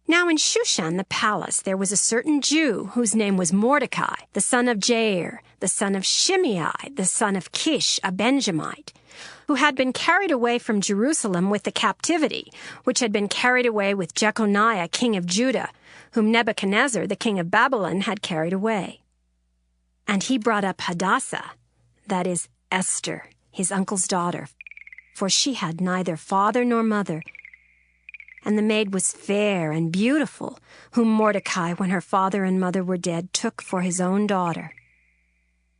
Now in Shushan the palace there was a certain Jew, whose name was Mordecai, the son of Jair, the son of Shimei, the son of Kish, a Benjamite, who had been carried away from Jerusalem with the captivity, which had been carried away with Jeconiah, king of Judah, whom Nebuchadnezzar, the king of Babylon, had carried away. And he brought up Hadassah, that is, Esther, his uncle's daughter, for she had neither father nor mother, and the maid was fair and beautiful, whom Mordecai, when her father and mother were dead, took for his own daughter.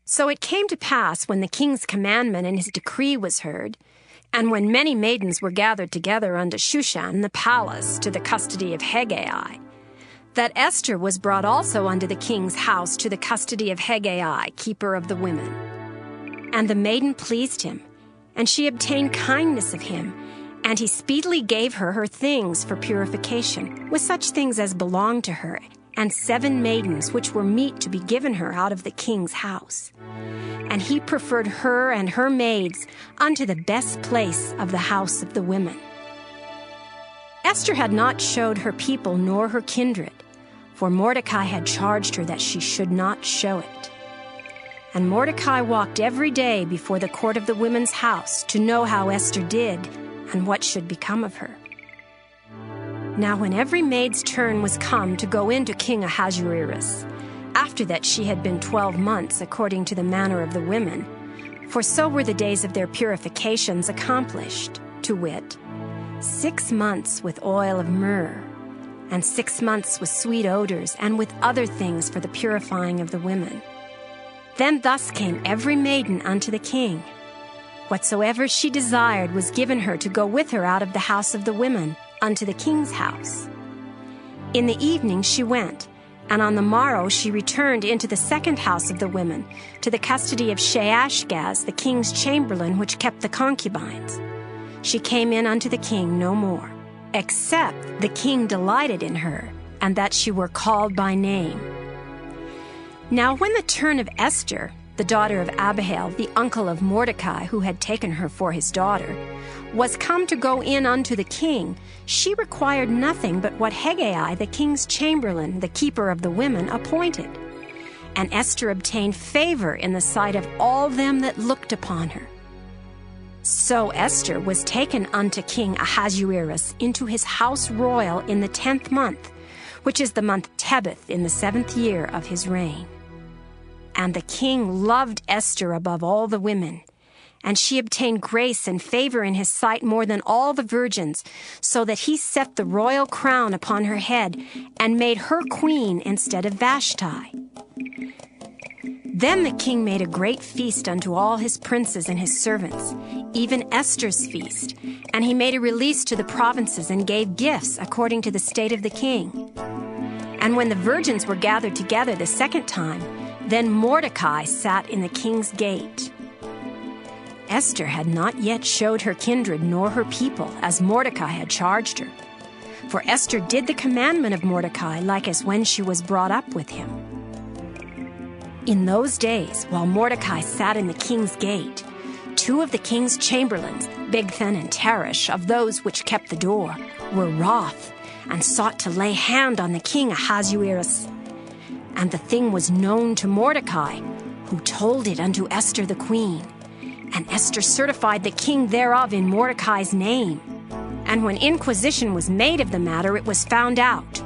So it came to pass, when the king's commandment and his decree was heard, and when many maidens were gathered together unto Shushan the palace to the custody of Hegai, that Esther was brought also unto the king's house to the custody of Hegai, keeper of the women. And the maiden pleased him, and she obtained kindness of him, and he speedily gave her her things for purification, with such things as belonged to her, and 7 maidens which were meet to be given her out of the king's house. And he preferred her and her maids unto the best place of the house of the women. Esther had not showed her people nor her kindred, for Mordecai had charged her that she should not show it. And Mordecai walked every day before the court of the women's house to know how Esther did and what should become of her. Now when every maid's turn was come to go in to King Ahasuerus, after that she had been 12 months according to the manner of the women, for so were the days of their purifications accomplished, to wit, 6 months with oil of myrrh, and 6 months with sweet odors, and with other things for the purifying of the women. Then thus came every maiden unto the king. Whatsoever she desired was given her to go with her out of the house of the women unto the king's house. In the evening she went, And on the morrow she returned into the second house of the women, to the custody of Shaashgaz, the king's chamberlain, which kept the concubines. She came in unto the king no more, except the king delighted in her, and that she were called by name. Now when the turn of Esther, the daughter of Abihail, the uncle of Mordecai, who had taken her for his daughter, was come to go in unto the king, she required nothing but what Hegai, the king's chamberlain, the keeper of the women, appointed. And Esther obtained favor in the sight of all them that looked upon her. So Esther was taken unto King Ahasuerus into his house royal in the 10th month, which is the month Tebeth, in the 7th year of his reign. And the king loved Esther above all the women, and she obtained grace and favor in his sight more than all the virgins, so that he set the royal crown upon her head and made her queen instead of Vashti. Then the king made a great feast unto all his princes and his servants, even Esther's feast, and he made a release to the provinces and gave gifts according to the state of the king. And when the virgins were gathered together the second time, then Mordecai sat in the king's gate. Esther had not yet showed her kindred nor her people, as Mordecai had charged her. For Esther did the commandment of Mordecai, like as when she was brought up with him. In those days, while Mordecai sat in the king's gate, 2 of the king's chamberlains, Bigthan and Teresh, of those which kept the door, were wroth, and sought to lay hand on the king Ahasuerus. And the thing was known to Mordecai, who told it unto Esther the queen. And Esther certified the king thereof in Mordecai's name. And when inquisition was made of the matter, it was found out.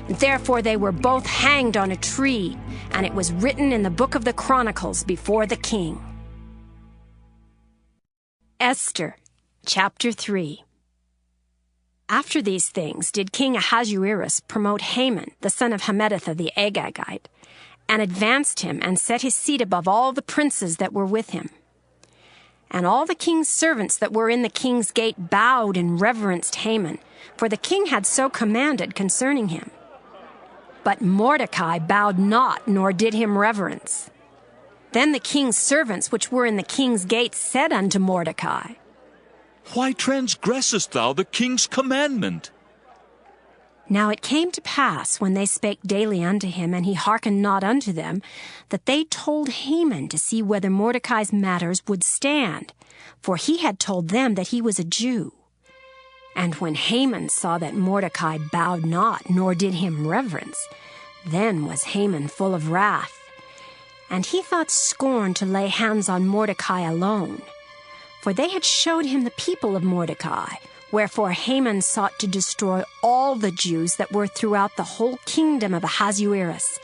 Therefore they were both hanged on a tree, and it was written in the book of the Chronicles before the king. Esther, chapter 3. After these things did King Ahasuerus promote Haman, the son of Hammedatha the Agagite, and advanced him and set his seat above all the princes that were with him. And all the king's servants that were in the king's gate bowed and reverenced Haman, for the king had so commanded concerning him. But Mordecai bowed not, nor did him reverence. Then the king's servants which were in the king's gate said unto Mordecai, Why transgressest thou the king's commandment? Now it came to pass, when they spake daily unto him, and he hearkened not unto them, that they told Haman to see whether Mordecai's matters would stand, for he had told them that he was a Jew. And when Haman saw that Mordecai bowed not, nor did him reverence, then was Haman full of wrath. And he thought scorn to lay hands on Mordecai alone, for they had showed him the people of Mordecai. Wherefore Haman sought to destroy all the Jews that were throughout the whole kingdom of Ahasuerus,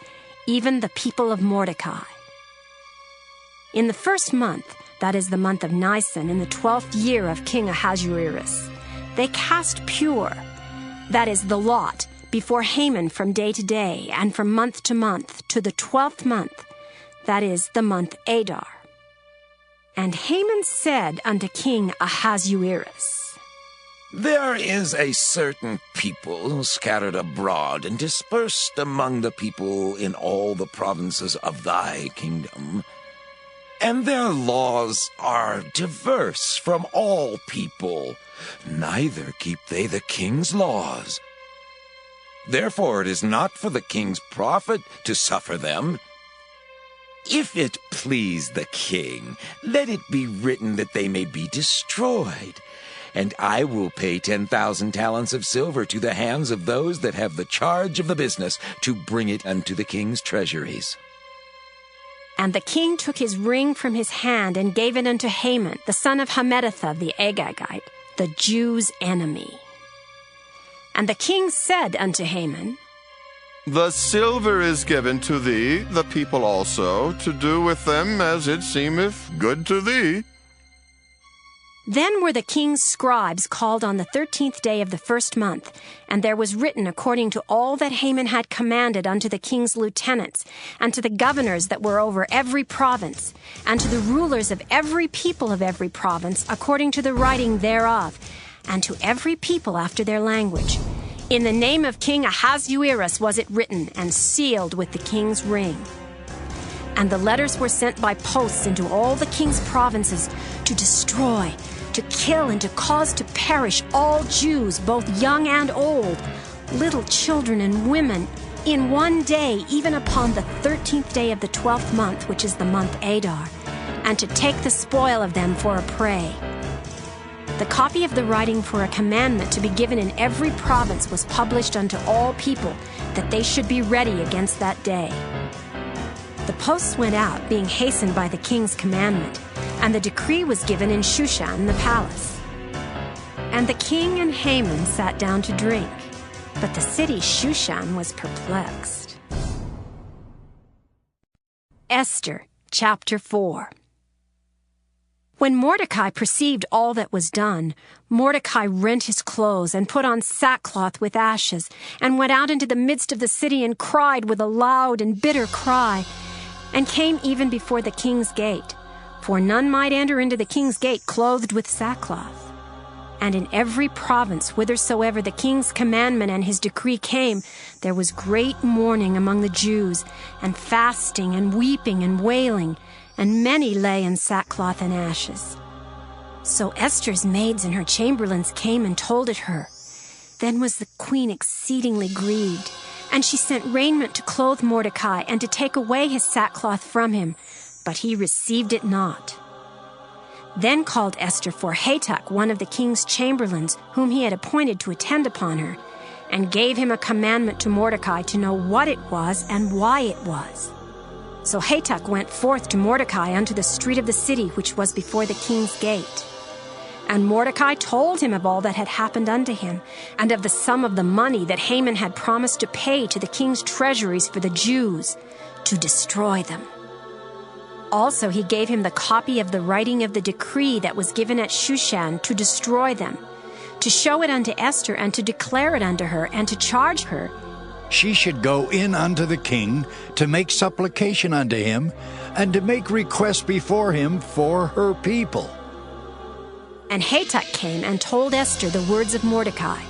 even the people of Mordecai. In the 1st month, that is the month of Nisan, in the 12th year of King Ahasuerus, they cast pure, that is the lot, before Haman from day to day, and from month to month, to the 12th month, that is the month Adar. And Haman said unto King Ahasuerus, There is a certain people scattered abroad and dispersed among the people in all the provinces of thy kingdom, and their laws are diverse from all people, neither keep they the king's laws. Therefore it is not for the king's profit to suffer them. If it please the king, let it be written that they may be destroyed, and I will pay 10,000 talents of silver to the hands of those that have the charge of the business, to bring it unto the king's treasuries. And the king took his ring from his hand, and gave it unto Haman, the son of Hammedatha the Agagite, the Jews' enemy. And the king said unto Haman, The silver is given to thee, the people also, to do with them as it seemeth good to thee. Then were the king's scribes called on the 13th day of the 1st month, and there was written according to all that Haman had commanded unto the king's lieutenants, and to the governors that were over every province, and to the rulers of every people of every province, according to the writing thereof, and to every people after their language, In the name of King Ahasuerus was it written and sealed with the king's ring. And the letters were sent by posts into all the king's provinces to destroy, to kill, and to cause to perish all Jews, both young and old, little children and women, in one day, even upon the 13th day of the 12th month, which is the month Adar, and to take the spoil of them for a prey. The copy of the writing for a commandment to be given in every province was published unto all people, that they should be ready against that day. The posts went out, being hastened by the king's commandment, and the decree was given in Shushan the palace. And the king and Haman sat down to drink, but the city Shushan was perplexed. Esther, chapter 4. When Mordecai perceived all that was done, Mordecai rent his clothes and put on sackcloth with ashes, and went out into the midst of the city and cried with a loud and bitter cry, and came even before the king's gate, for none might enter into the king's gate clothed with sackcloth. And in every province whithersoever the king's commandment and his decree came, there was great mourning among the Jews, and fasting and weeping and wailing, and many lay in sackcloth and ashes. So Esther's maids and her chamberlains came and told it her. Then was the queen exceedingly grieved, and she sent raiment to clothe Mordecai and to take away his sackcloth from him, but he received it not. Then called Esther for Hatak, one of the king's chamberlains, whom he had appointed to attend upon her, and gave him a commandment to Mordecai to know what it was and why it was. So Hatak went forth to Mordecai unto the street of the city, which was before the king's gate. And Mordecai told him of all that had happened unto him, and of the sum of the money that Haman had promised to pay to the king's treasuries for the Jews, to destroy them. Also he gave him the copy of the writing of the decree that was given at Shushan to destroy them, to show it unto Esther, and to declare it unto her, and to charge her, she should go in unto the king to make supplication unto him, and to make request before him for her people. And Hatak came and told Esther the words of Mordecai.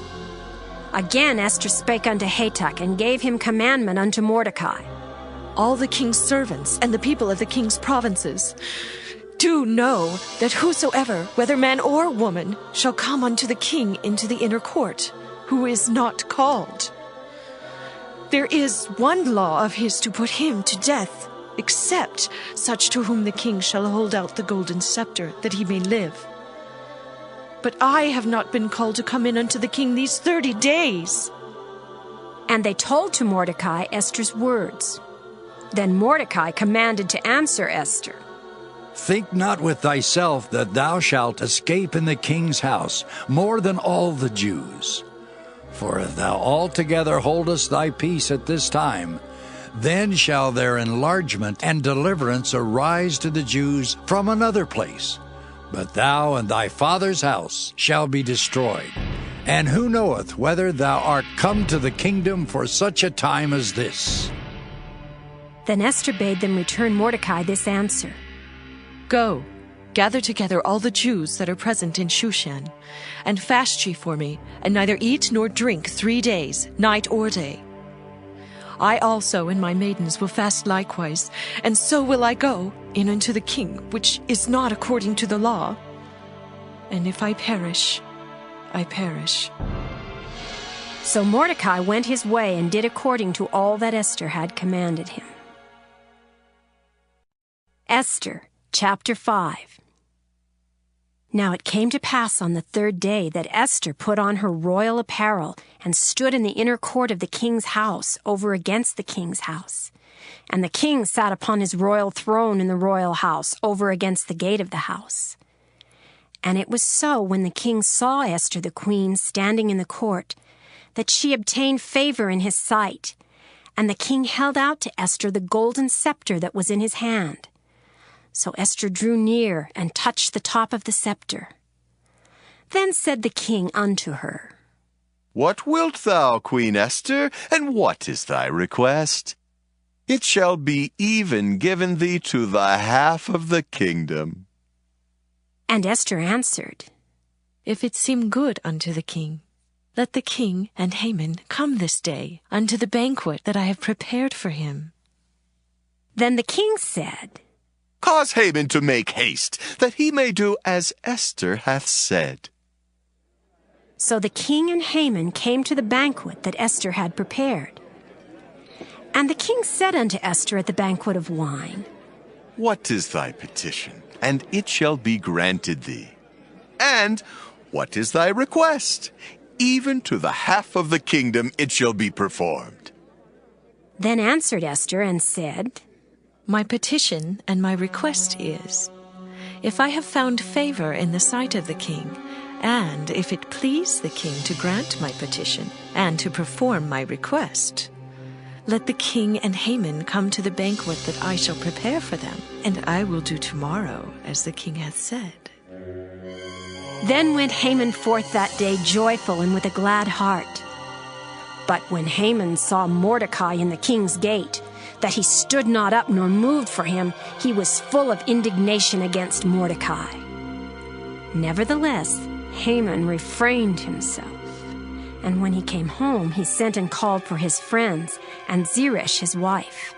Again Esther spake unto Hatak, and gave him commandment unto Mordecai. All the king's servants and the people of the king's provinces, do know that whosoever, whether man or woman, shall come unto the king into the inner court, who is not called, there is one law of his to put him to death, except such to whom the king shall hold out the golden scepter, that he may live. But I have not been called to come in unto the king these 30 days. And they told to Mordecai Esther's words. Then Mordecai commanded to answer Esther. Think not with thyself that thou shalt escape in the king's house more than all the Jews. For if thou altogether holdest thy peace at this time, then shall their enlargement and deliverance arise to the Jews from another place. But thou and thy father's house shall be destroyed. And who knoweth whether thou art come to the kingdom for such a time as this? Then Esther bade them return Mordecai this answer. Go, gather together all the Jews that are present in Shushan, and fast ye for me, and neither eat nor drink 3 days, night or day. I also and my maidens will fast likewise, and so will I go in unto the king, which is not according to the law. And if I perish, I perish. So Mordecai went his way and did according to all that Esther had commanded him. Esther, chapter 5. Now it came to pass on the 3rd day that Esther put on her royal apparel and stood in the inner court of the king's house over against the king's house. And the king sat upon his royal throne in the royal house over against the gate of the house. And it was so, when the king saw Esther the queen standing in the court, that she obtained favor in his sight. And the king held out to Esther the golden scepter that was in his hand. So Esther drew near and touched the top of the scepter. Then said the king unto her, What wilt thou, Queen Esther, and what is thy request? It shall be even given thee to the half of the kingdom. And Esther answered, If it seem good unto the king. Let the king and Haman come this day unto the banquet that I have prepared for him. Then the king said, Cause Haman to make haste, that he may do as Esther hath said. So the king and Haman came to the banquet that Esther had prepared. And the king said unto Esther at the banquet of wine, What is thy petition? And it shall be granted thee. And what is thy request? Even to the half of the kingdom it shall be performed. Then answered Esther and said, My petition and my request is, if I have found favor in the sight of the king, and if it please the king to grant my petition and to perform my request, let the king and Haman come to the banquet that I shall prepare for them, and I will do tomorrow as the king hath said. Then went Haman forth that day joyful and with a glad heart. But when Haman saw Mordecai in the king's gate, that he stood not up nor moved for him, he was full of indignation against Mordecai. Nevertheless, Haman refrained himself. And when he came home, he sent and called for his friends and Zeresh his wife.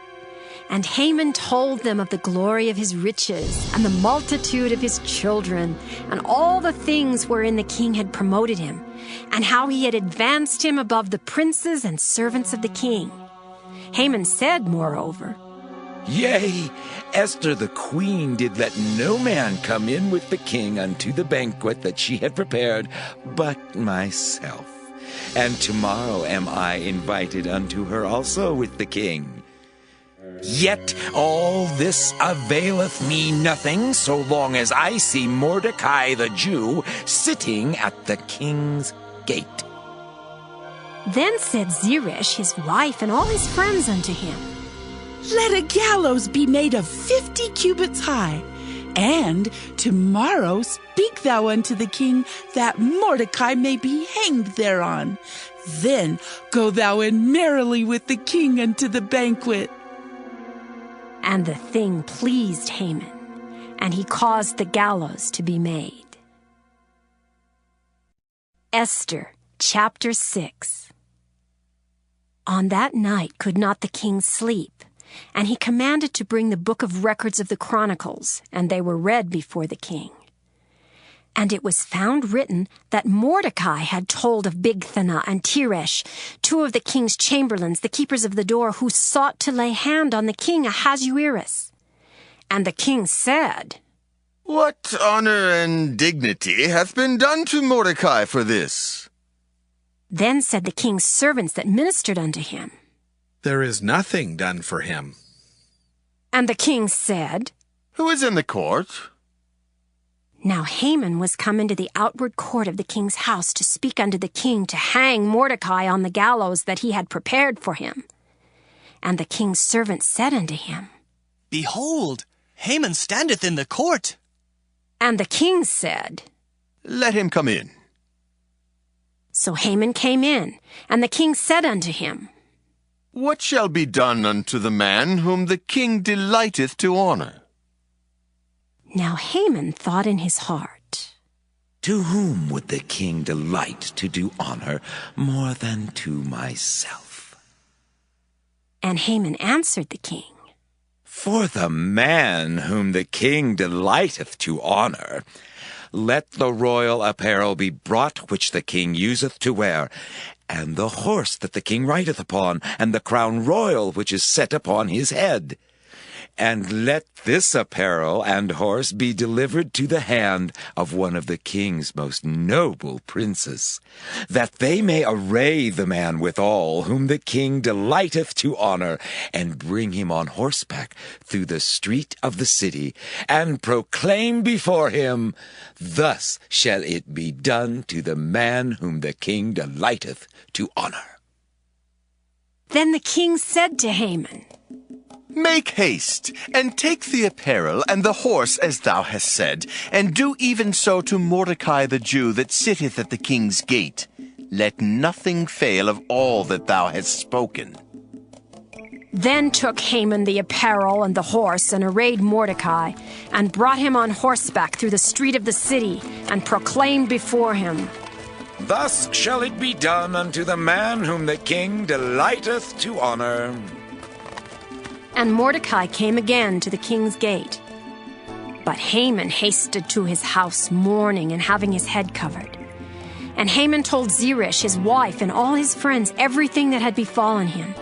And Haman told them of the glory of his riches and the multitude of his children and all the things wherein the king had promoted him, and how he had advanced him above the princes and servants of the king. Haman said, moreover, Yea, Esther the queen did let no man come in with the king unto the banquet that she had prepared, but myself. And tomorrow am I invited unto her also with the king. Yet all this availeth me nothing, so long as I see Mordecai the Jew sitting at the king's gate. Then said Zeresh his wife and all his friends unto him, Let a gallows be made of 50 cubits high, and tomorrow speak thou unto the king, that Mordecai may be hanged thereon. Then go thou in merrily with the king unto the banquet. And the thing pleased Haman, and he caused the gallows to be made. Esther, chapter 6. On that night could not the king sleep, and he commanded to bring the book of records of the Chronicles, and they were read before the king. And it was found written that Mordecai had told of Bigthana and Teresh, two of the king's chamberlains, the keepers of the door, who sought to lay hand on the king Ahasuerus. And the king said, What honor and dignity hath been done to Mordecai for this? Then said the king's servants that ministered unto him, There is nothing done for him. And the king said, Who is in the court? Now Haman was come into the outward court of the king's house to speak unto the king to hang Mordecai on the gallows that he had prepared for him. And the king's servant said unto him, Behold, Haman standeth in the court. And the king said, Let him come in. So Haman came in, and the king said unto him, What shall be done unto the man whom the king delighteth to honor? Now Haman thought in his heart, To whom would the king delight to do honor more than to myself? And Haman answered the king, For the man whom the king delighteth to honor, let the royal apparel be brought which the king useth to wear, and the horse that the king rideth upon, and the crown royal which is set upon his head. And let this apparel and horse be delivered to the hand of one of the king's most noble princes, that they may array the man withal whom the king delighteth to honor, and bring him on horseback through the street of the city, and proclaim before him, Thus shall it be done to the man whom the king delighteth to honor. Then the king said to Haman, Make haste, and take the apparel and the horse as thou hast said, and do even so to Mordecai the Jew that sitteth at the king's gate. Let nothing fail of all that thou hast spoken. Then took Haman the apparel and the horse, and arrayed Mordecai, and brought him on horseback through the street of the city, and proclaimed before him, Thus shall it be done unto the man whom the king delighteth to honor. And Mordecai came again to the king's gate. But Haman hasted to his house mourning and having his head covered. And Haman told Zeresh his wife and all his friends everything that had befallen him.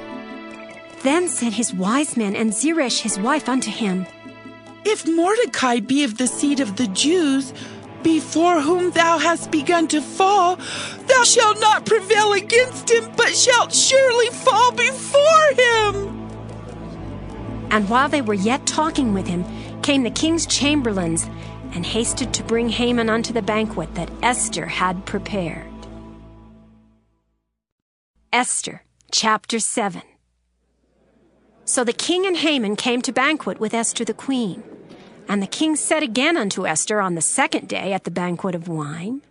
Then said his wise men and Zeresh his wife unto him, If Mordecai be of the seed of the Jews, before whom thou hast begun to fall, thou shalt not prevail against him, but shalt surely fall before him. And while they were yet talking with him, came the king's chamberlains, and hasted to bring Haman unto the banquet that Esther had prepared. Esther, chapter 7. So the king and Haman came to banquet with Esther the queen. And the king said again unto Esther on the second day at the banquet of wine,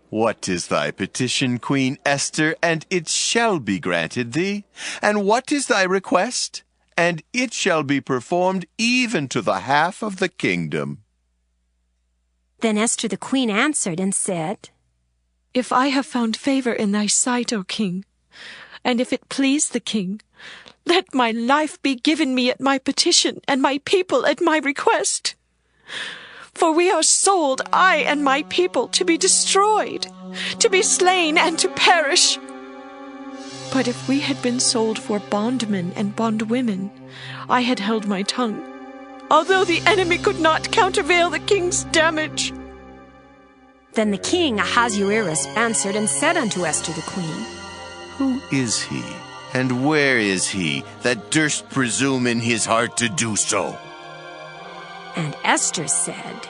What is thy petition, Queen Esther? And it shall be granted thee. And what is thy request? And it shall be performed even to the half of the kingdom. Then Esther the queen answered and said, If I have found favor in thy sight, O king, and if it please the king, let my life be given me at my petition, and my people at my request. For we are sold, I and my people, to be destroyed, to be slain, and to perish. But if we had been sold for bondmen and bondwomen, I had held my tongue, although the enemy could not countervail the king's damage. Then the king Ahasuerus answered and said unto Esther the queen, Who is he, and where is he, that durst presume in his heart to do so? And Esther said,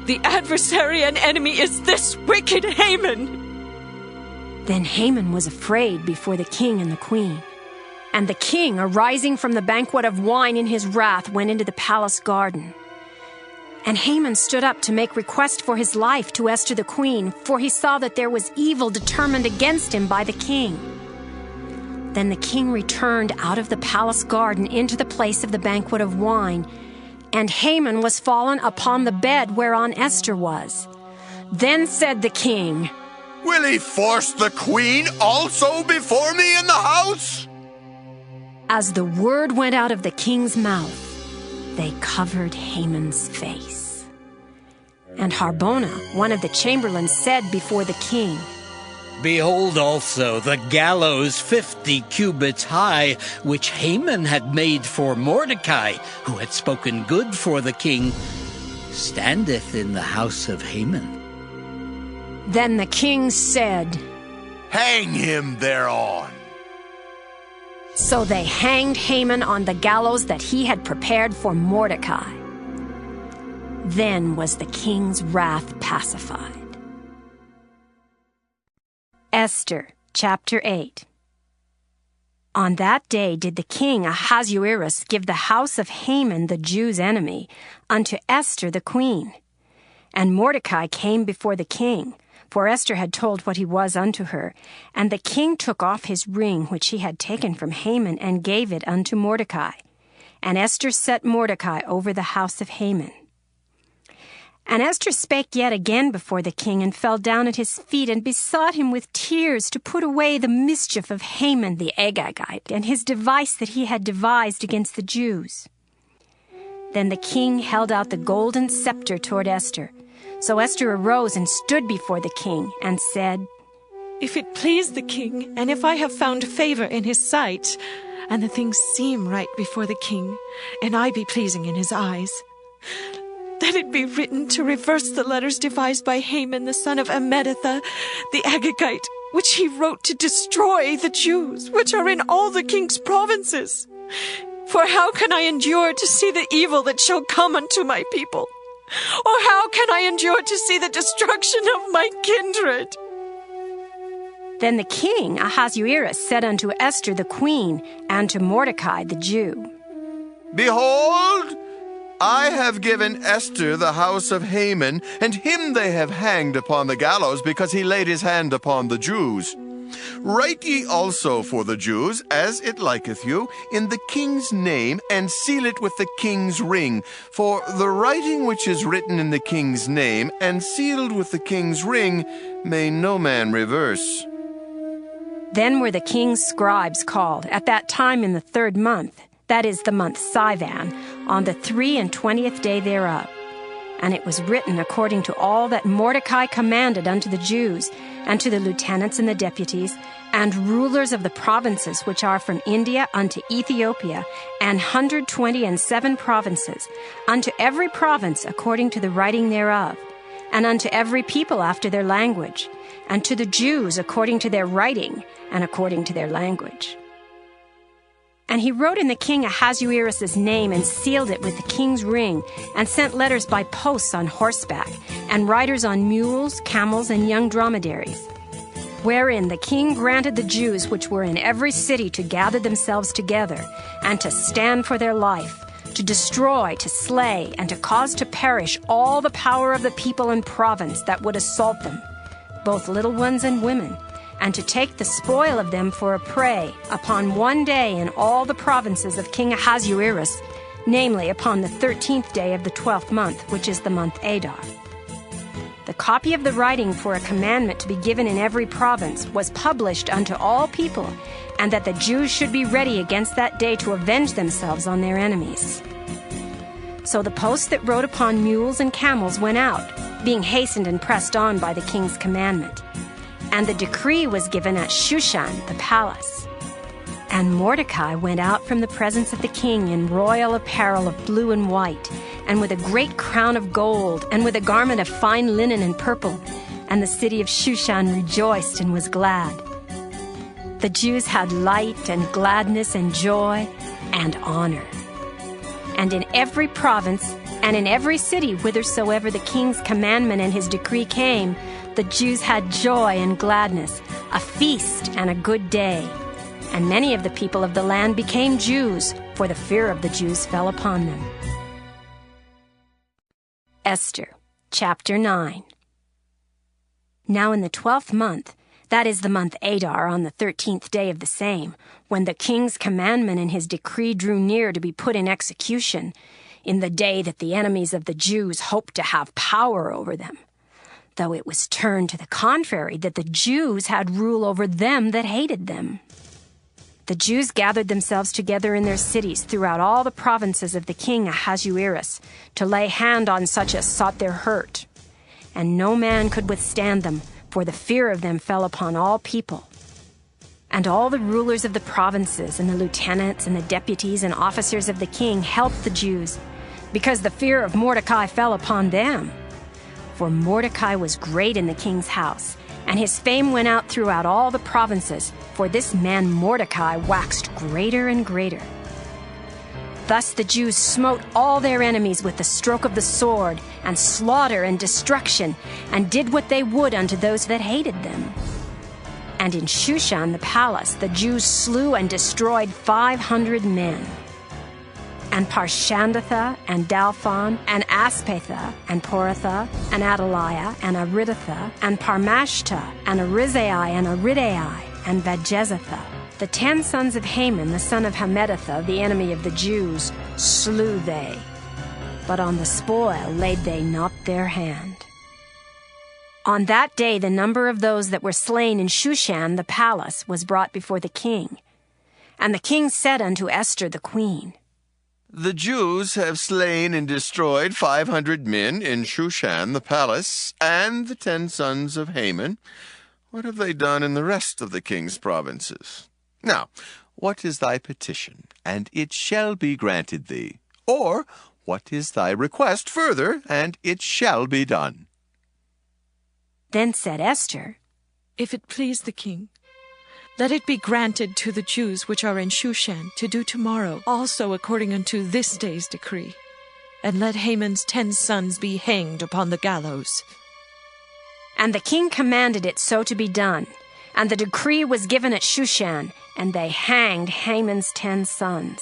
The adversary and enemy is this wicked Haman. Then Haman was afraid before the king and the queen. And the king, arising from the banquet of wine in his wrath, went into the palace garden. And Haman stood up to make request for his life to Esther the queen, for he saw that there was evil determined against him by the king. Then the king returned out of the palace garden into the place of the banquet of wine, and Haman was fallen upon the bed whereon Esther was. Then said the king, Will he force the queen also before me in the house? As the word went out of the king's mouth, they covered Haman's face. And Harbona, one of the chamberlains, said before the king, Behold also the gallows 50 cubits high, which Haman had made for Mordecai, who had spoken good for the king, standeth in the house of Haman. Then the king said, Hang him thereon. So they hanged Haman on the gallows that he had prepared for Mordecai. Then was the king's wrath pacified. Esther, chapter 8. On that day did the king Ahasuerus give the house of Haman the Jews' enemy unto Esther the queen. And Mordecai came before the king, for Esther had told what he was unto her. And the king took off his ring which he had taken from Haman, and gave it unto Mordecai. And Esther set Mordecai over the house of Haman. And Esther spake yet again before the king, and fell down at his feet, and besought him with tears to put away the mischief of Haman the Agagite, and his device that he had devised against the Jews. Then the king held out the golden scepter toward Esther. So Esther arose and stood before the king, and said, If it please the king, and if I have found favor in his sight, and the things seem right before the king, and I be pleasing in his eyes, let it be written to reverse the letters devised by Haman the son of Ammedatha, the Agagite, which he wrote to destroy the Jews, which are in all the king's provinces. For how can I endure to see the evil that shall come unto my people? Or how can I endure to see the destruction of my kindred? Then the king Ahasuerus said unto Esther the queen, and to Mordecai the Jew, Behold, I have given Esther the house of Haman, and him they have hanged upon the gallows, because he laid his hand upon the Jews. Write ye also for the Jews, as it liketh you, in the king's name, and seal it with the king's ring. For the writing which is written in the king's name, and sealed with the king's ring, may no man reverse. Then were the king's scribes called, at that time in the 3rd month, that is the month Sivan, on the 23rd day thereof. And it was written according to all that Mordecai commanded unto the Jews, and to the lieutenants and the deputies, and rulers of the provinces which are from India unto Ethiopia, and 127 provinces, unto every province according to the writing thereof, and unto every people after their language, and to the Jews according to their writing, and according to their language. And he wrote in the king Ahasuerus' name, and sealed it with the king's ring, and sent letters by posts on horseback, and riders on mules, camels, and young dromedaries, wherein the king granted the Jews which were in every city to gather themselves together, and to stand for their life, to destroy, to slay, and to cause to perish all the power of the people and province that would assault them, both little ones and women, and to take the spoil of them for a prey upon one day in all the provinces of King Ahasuerus, namely upon the 13th day of the 12th month, which is the month Adar. The copy of the writing for a commandment to be given in every province was published unto all people, and that the Jews should be ready against that day to avenge themselves on their enemies. So the posts that rode upon mules and camels went out, being hastened and pressed on by the king's commandment. And the decree was given at Shushan, the palace. And Mordecai went out from the presence of the king in royal apparel of blue and white, and with a great crown of gold, and with a garment of fine linen and purple. And the city of Shushan rejoiced and was glad. The Jews had light and gladness and joy and honor. And in every province and in every city whithersoever the king's commandment and his decree came, the Jews had joy and gladness, a feast and a good day. And many of the people of the land became Jews, for the fear of the Jews fell upon them. Esther, chapter 9. Now in the 12th month, that is the month Adar, on the 13th day of the same, when the king's commandment and his decree drew near to be put in execution, in the day that the enemies of the Jews hoped to have power over them, though it was turned to the contrary, that the Jews had rule over them that hated them. The Jews gathered themselves together in their cities throughout all the provinces of the king Ahasuerus, to lay hand on such as sought their hurt. And no man could withstand them, for the fear of them fell upon all people. And all the rulers of the provinces, and the lieutenants, and the deputies, and officers of the king helped the Jews, because the fear of Mordecai fell upon them. For Mordecai was great in the king's house, and his fame went out throughout all the provinces, for this man Mordecai waxed greater and greater. Thus the Jews smote all their enemies with the stroke of the sword, and slaughter and destruction, and did what they would unto those that hated them. And in Shushan the palace the Jews slew and destroyed 500 men. And Parshandatha, and Dalphon, and Aspatha, and Poratha, and Adaliah, and Aridatha, and Parmashta, and Arizai, and Aridai, and Vajezatha, the 10 sons of Haman, the son of Hammedatha, the enemy of the Jews, slew they. But on the spoil laid they not their hand. On that day the number of those that were slain in Shushan the palace was brought before the king. And the king said unto Esther the queen, The Jews have slain and destroyed 500 men in Shushan the palace, and the 10 sons of Haman. What have they done in the rest of the king's provinces? Now, what is thy petition, and it shall be granted thee? Or, what is thy request further, and it shall be done? Then said Esther, If it please the king, let it be granted to the Jews which are in Shushan to do tomorrow also according unto this day's decree, and let Haman's 10 sons be hanged upon the gallows. And the king commanded it so to be done, and the decree was given at Shushan, and they hanged Haman's 10 sons.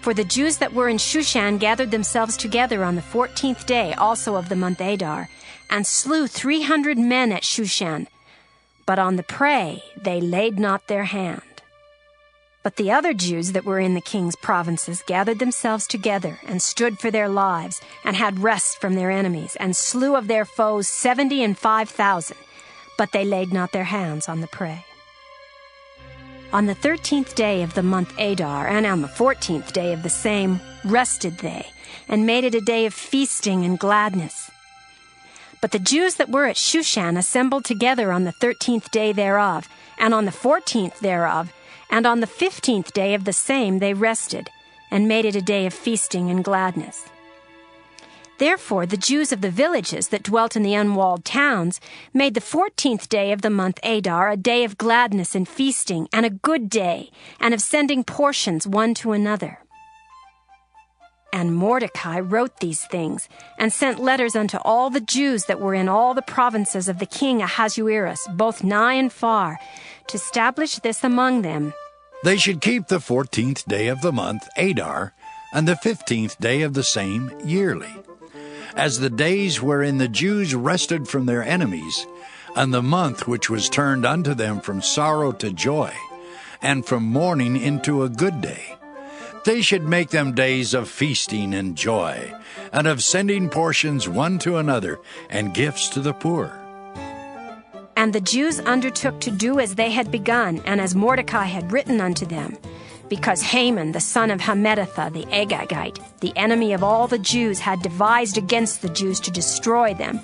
For the Jews that were in Shushan gathered themselves together on the 14th day also of the month Adar, and slew 300 men at Shushan. but on the prey they laid not their hand. But the other Jews that were in the king's provinces gathered themselves together and stood for their lives, and had rest from their enemies, and slew of their foes 75,000, but they laid not their hands on the prey. On the 13th day of the month Adar, and on the 14th day of the same, rested they, and made it a day of feasting and gladness. But the Jews that were at Shushan assembled together on the 13th day thereof, and on the 14th thereof, and on the 15th day of the same they rested, and made it a day of feasting and gladness. Therefore the Jews of the villages that dwelt in the unwalled towns made the 14th day of the month Adar a day of gladness and feasting, and a good day, and of sending portions one to another. And Mordecai wrote these things, and sent letters unto all the Jews that were in all the provinces of the king Ahasuerus, both nigh and far, to establish this among them. They should keep the 14th day of the month Adar, and the 15th day of the same yearly, as the days wherein the Jews rested from their enemies, and the month which was turned unto them from sorrow to joy, and from mourning into a good day. They should make them days of feasting and joy, and of sending portions one to another, and gifts to the poor. And the Jews undertook to do as they had begun, and as Mordecai had written unto them, because Haman the son of Hammedatha the Agagite, the enemy of all the Jews, had devised against the Jews to destroy them,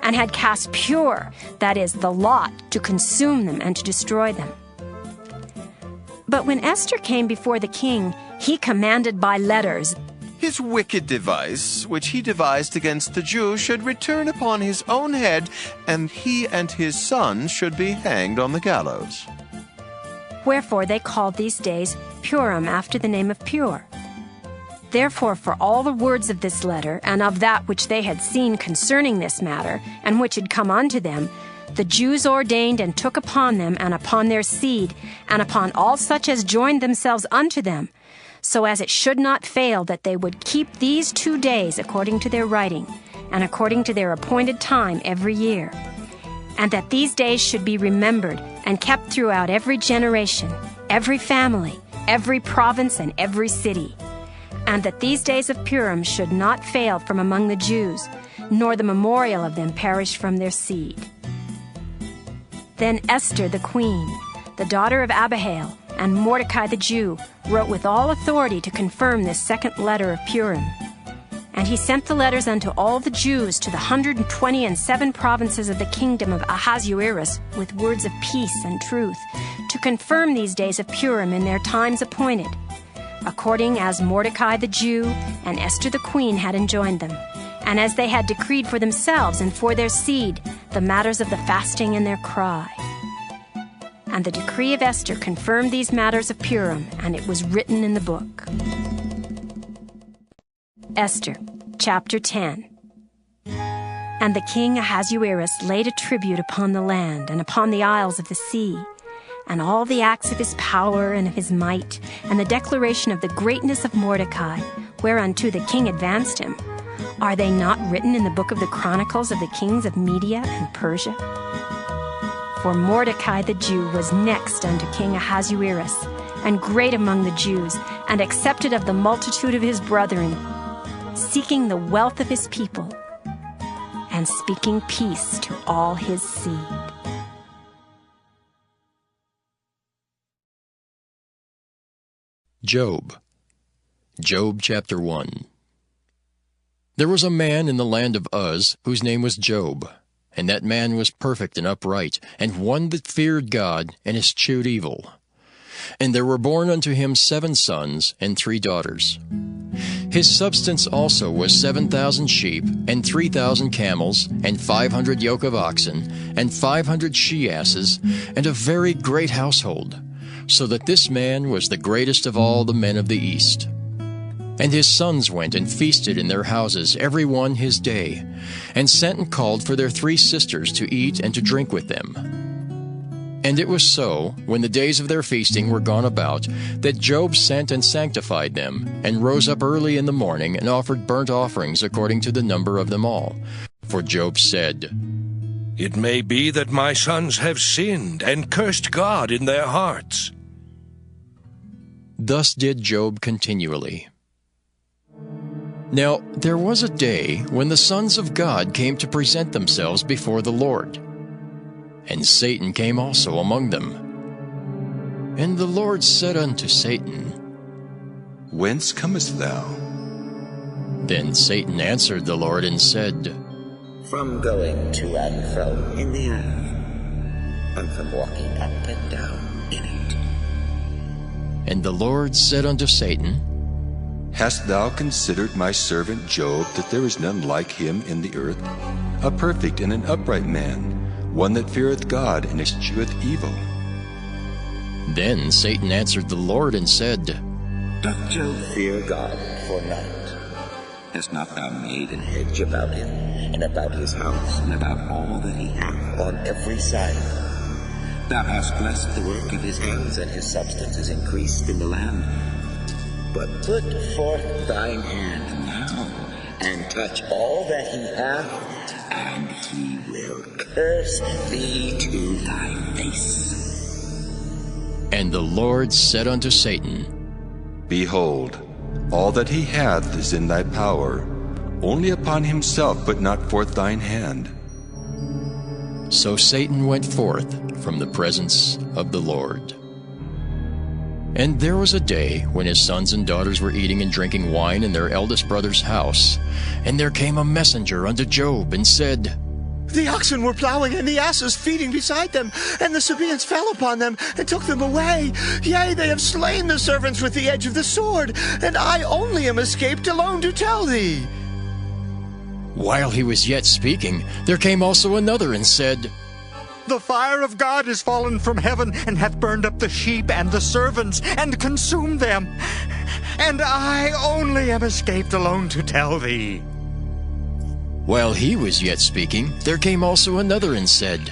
and had cast pure, that is, the lot, to consume them and to destroy them. But when Esther came before the king, he commanded by letters, His wicked device, which he devised against the Jews, should return upon his own head, and he and his sons should be hanged on the gallows. Wherefore they called these days Purim, after the name of Pur. Therefore for all the words of this letter, and of that which they had seen concerning this matter, and which had come unto them, the Jews ordained and took upon them, and upon their seed, and upon all such as joined themselves unto them, so as it should not fail that they would keep these 2 days according to their writing, and according to their appointed time every year, and that these days should be remembered and kept throughout every generation, every family, every province, and every city, and that these days of Purim should not fail from among the Jews, nor the memorial of them perish from their seed. Then Esther the queen, the daughter of Abihail, and Mordecai the Jew wrote with all authority to confirm this second letter of Purim. And he sent the letters unto all the Jews to the 127 provinces of the kingdom of Ahasuerus with words of peace and truth, to confirm these days of Purim in their times appointed, according as Mordecai the Jew and Esther the queen had enjoined them, and as they had decreed for themselves and for their seed the matters of the fasting and their cry. And the decree of Esther confirmed these matters of Purim, and it was written in the book. Esther, chapter 10. And the king Ahasuerus laid a tribute upon the land and upon the isles of the sea, and all the acts of his power and of his might, and the declaration of the greatness of Mordecai, whereunto the king advanced him. Are they not written in the book of the chronicles of the kings of Media and Persia? For Mordecai the Jew was next unto King Ahasuerus, and great among the Jews, and accepted of the multitude of his brethren, seeking the wealth of his people, and speaking peace to all his seed. Job chapter 1. There was a man in the land of Uz, whose name was Job. And that man was perfect and upright, and one that feared God, and eschewed evil. And there were born unto him 7 sons and 3 daughters. His substance also was 7,000 sheep, and 3,000 camels, and 500 yoke of oxen, and 500 she-asses, and a very great household, so that this man was the greatest of all the men of the East. And his sons went and feasted in their houses, every one his day, and sent and called for their 3 sisters to eat and to drink with them. And it was so, when the days of their feasting were gone about, that Job sent and sanctified them, and rose up early in the morning, and offered burnt offerings according to the number of them all. For Job said, It may be that my sons have sinned and cursed God in their hearts. Thus did Job continually. Now there was a day when the sons of God came to present themselves before the Lord, and Satan came also among them. And the Lord said unto Satan, Whence comest thou? Then Satan answered the Lord and said, From going to and fro in the earth, and from walking up and down in it. And the Lord said unto Satan, Hast thou considered my servant Job, that there is none like him in the earth, a perfect and an upright man, one that feareth God and escheweth evil? Then Satan answered the Lord and said, Doth Job fear God for naught? Hast not thou made an hedge about him, and about his house, and about all that he hath on every side? Thou hast blessed the work of his hands, and his substance is increased in the land. But put forth thine hand now, and touch all that he hath, and he will curse thee to thy face. And the Lord said unto Satan, Behold, all that he hath is in thy power. Only upon himself put not forth thine hand. So Satan went forth from the presence of the Lord. And there was a day when his sons and daughters were eating and drinking wine in their eldest brother's house. And there came a messenger unto Job, and said, The oxen were plowing, and the asses feeding beside them, and the Sabaeans fell upon them, and took them away. Yea, they have slain the servants with the edge of the sword, and I only am escaped alone to tell thee. While he was yet speaking, there came also another, and said, The fire of God is fallen from heaven, and hath burned up the sheep and the servants, and consumed them. And I only am escaped alone to tell thee. While he was yet speaking, there came also another, and said,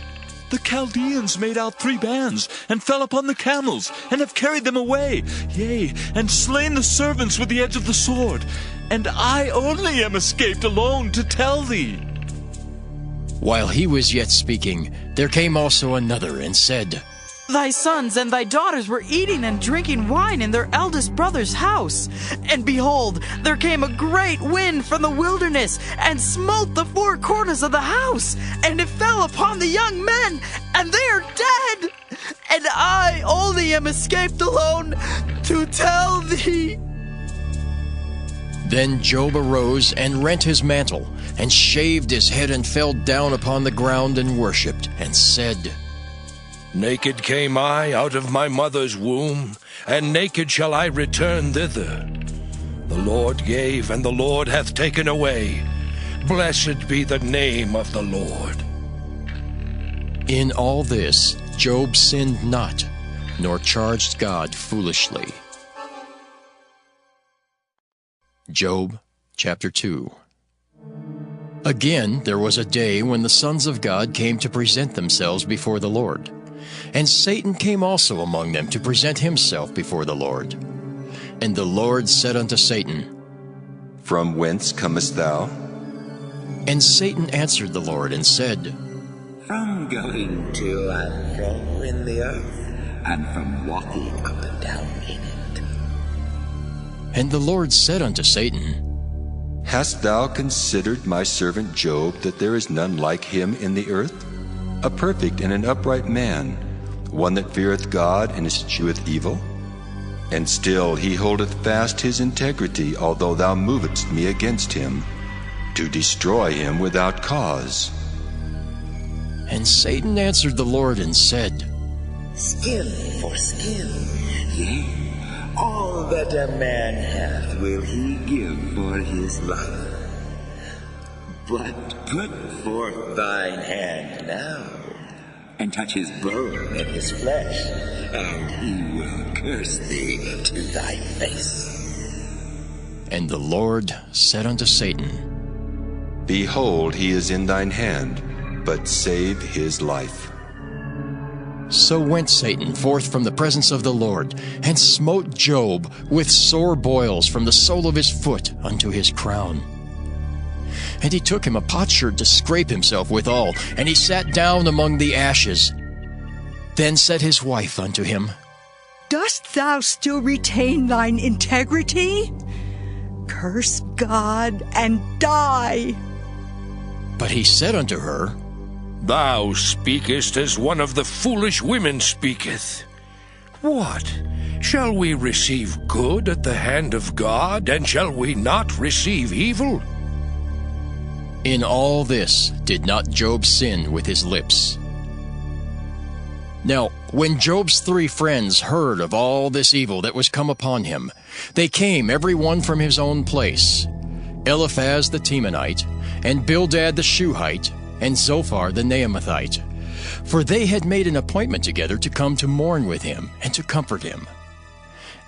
The Chaldeans made out 3 bands, and fell upon the camels, and have carried them away, yea, and slain the servants with the edge of the sword. And I only am escaped alone to tell thee. While he was yet speaking, there came also another, and said, Thy sons and thy daughters were eating and drinking wine in their eldest brother's house. And behold, there came a great wind from the wilderness, and smote the 4 corners of the house, and it fell upon the young men, and they are dead. And I only am escaped alone to tell thee. Then Job arose and rent his mantle, and shaved his head, and fell down upon the ground, and worshipped, and said, Naked came I out of my mother's womb, and naked shall I return thither. The Lord gave, and the Lord hath taken away. Blessed be the name of the Lord. In all this Job sinned not, nor charged God foolishly. Job chapter 2. Again there was a day when the sons of God came to present themselves before the Lord. And Satan came also among them to present himself before the Lord. And the Lord said unto Satan, From whence comest thou? And Satan answered the Lord and said, From going to and fro in the earth, and from walking up and down in it. And the Lord said unto Satan, Hast thou considered my servant Job, that there is none like him in the earth? A perfect and an upright man, one that feareth God and escheweth evil? And still he holdeth fast his integrity, although thou movest me against him, to destroy him without cause. And Satan answered the Lord and said, Skin for skin, yea, all that a man hath will he give for his life. But put forth thine hand now, and touch his bone and his flesh, and he will curse thee to thy face. And the Lord said unto Satan, Behold, he is in thine hand, but save his life. So went Satan forth from the presence of the Lord, and smote Job with sore boils from the sole of his foot unto his crown. And he took him a potsherd to scrape himself withal, and he sat down among the ashes. Then said his wife unto him, Dost thou still retain thine integrity? Curse God and die. But he said unto her, Thou speakest as one of the foolish women speaketh. What? Shall we receive good at the hand of God, and shall we not receive evil? In all this did not Job sin with his lips. Now, when Job's 3 friends heard of all this evil that was come upon him, they came every one from his own place, Eliphaz the Temanite, and Bildad the Shuhite, and Zophar the Naamathite. For they had made an appointment together to come to mourn with him, and to comfort him.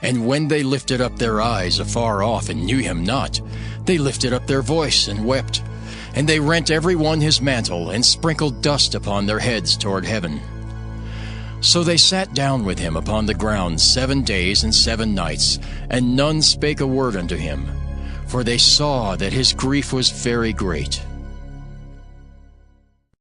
And when they lifted up their eyes afar off, and knew him not, they lifted up their voice, and wept. And they rent every one his mantle, and sprinkled dust upon their heads toward heaven. So they sat down with him upon the ground 7 days and 7 nights, and none spake a word unto him, for they saw that his grief was very great.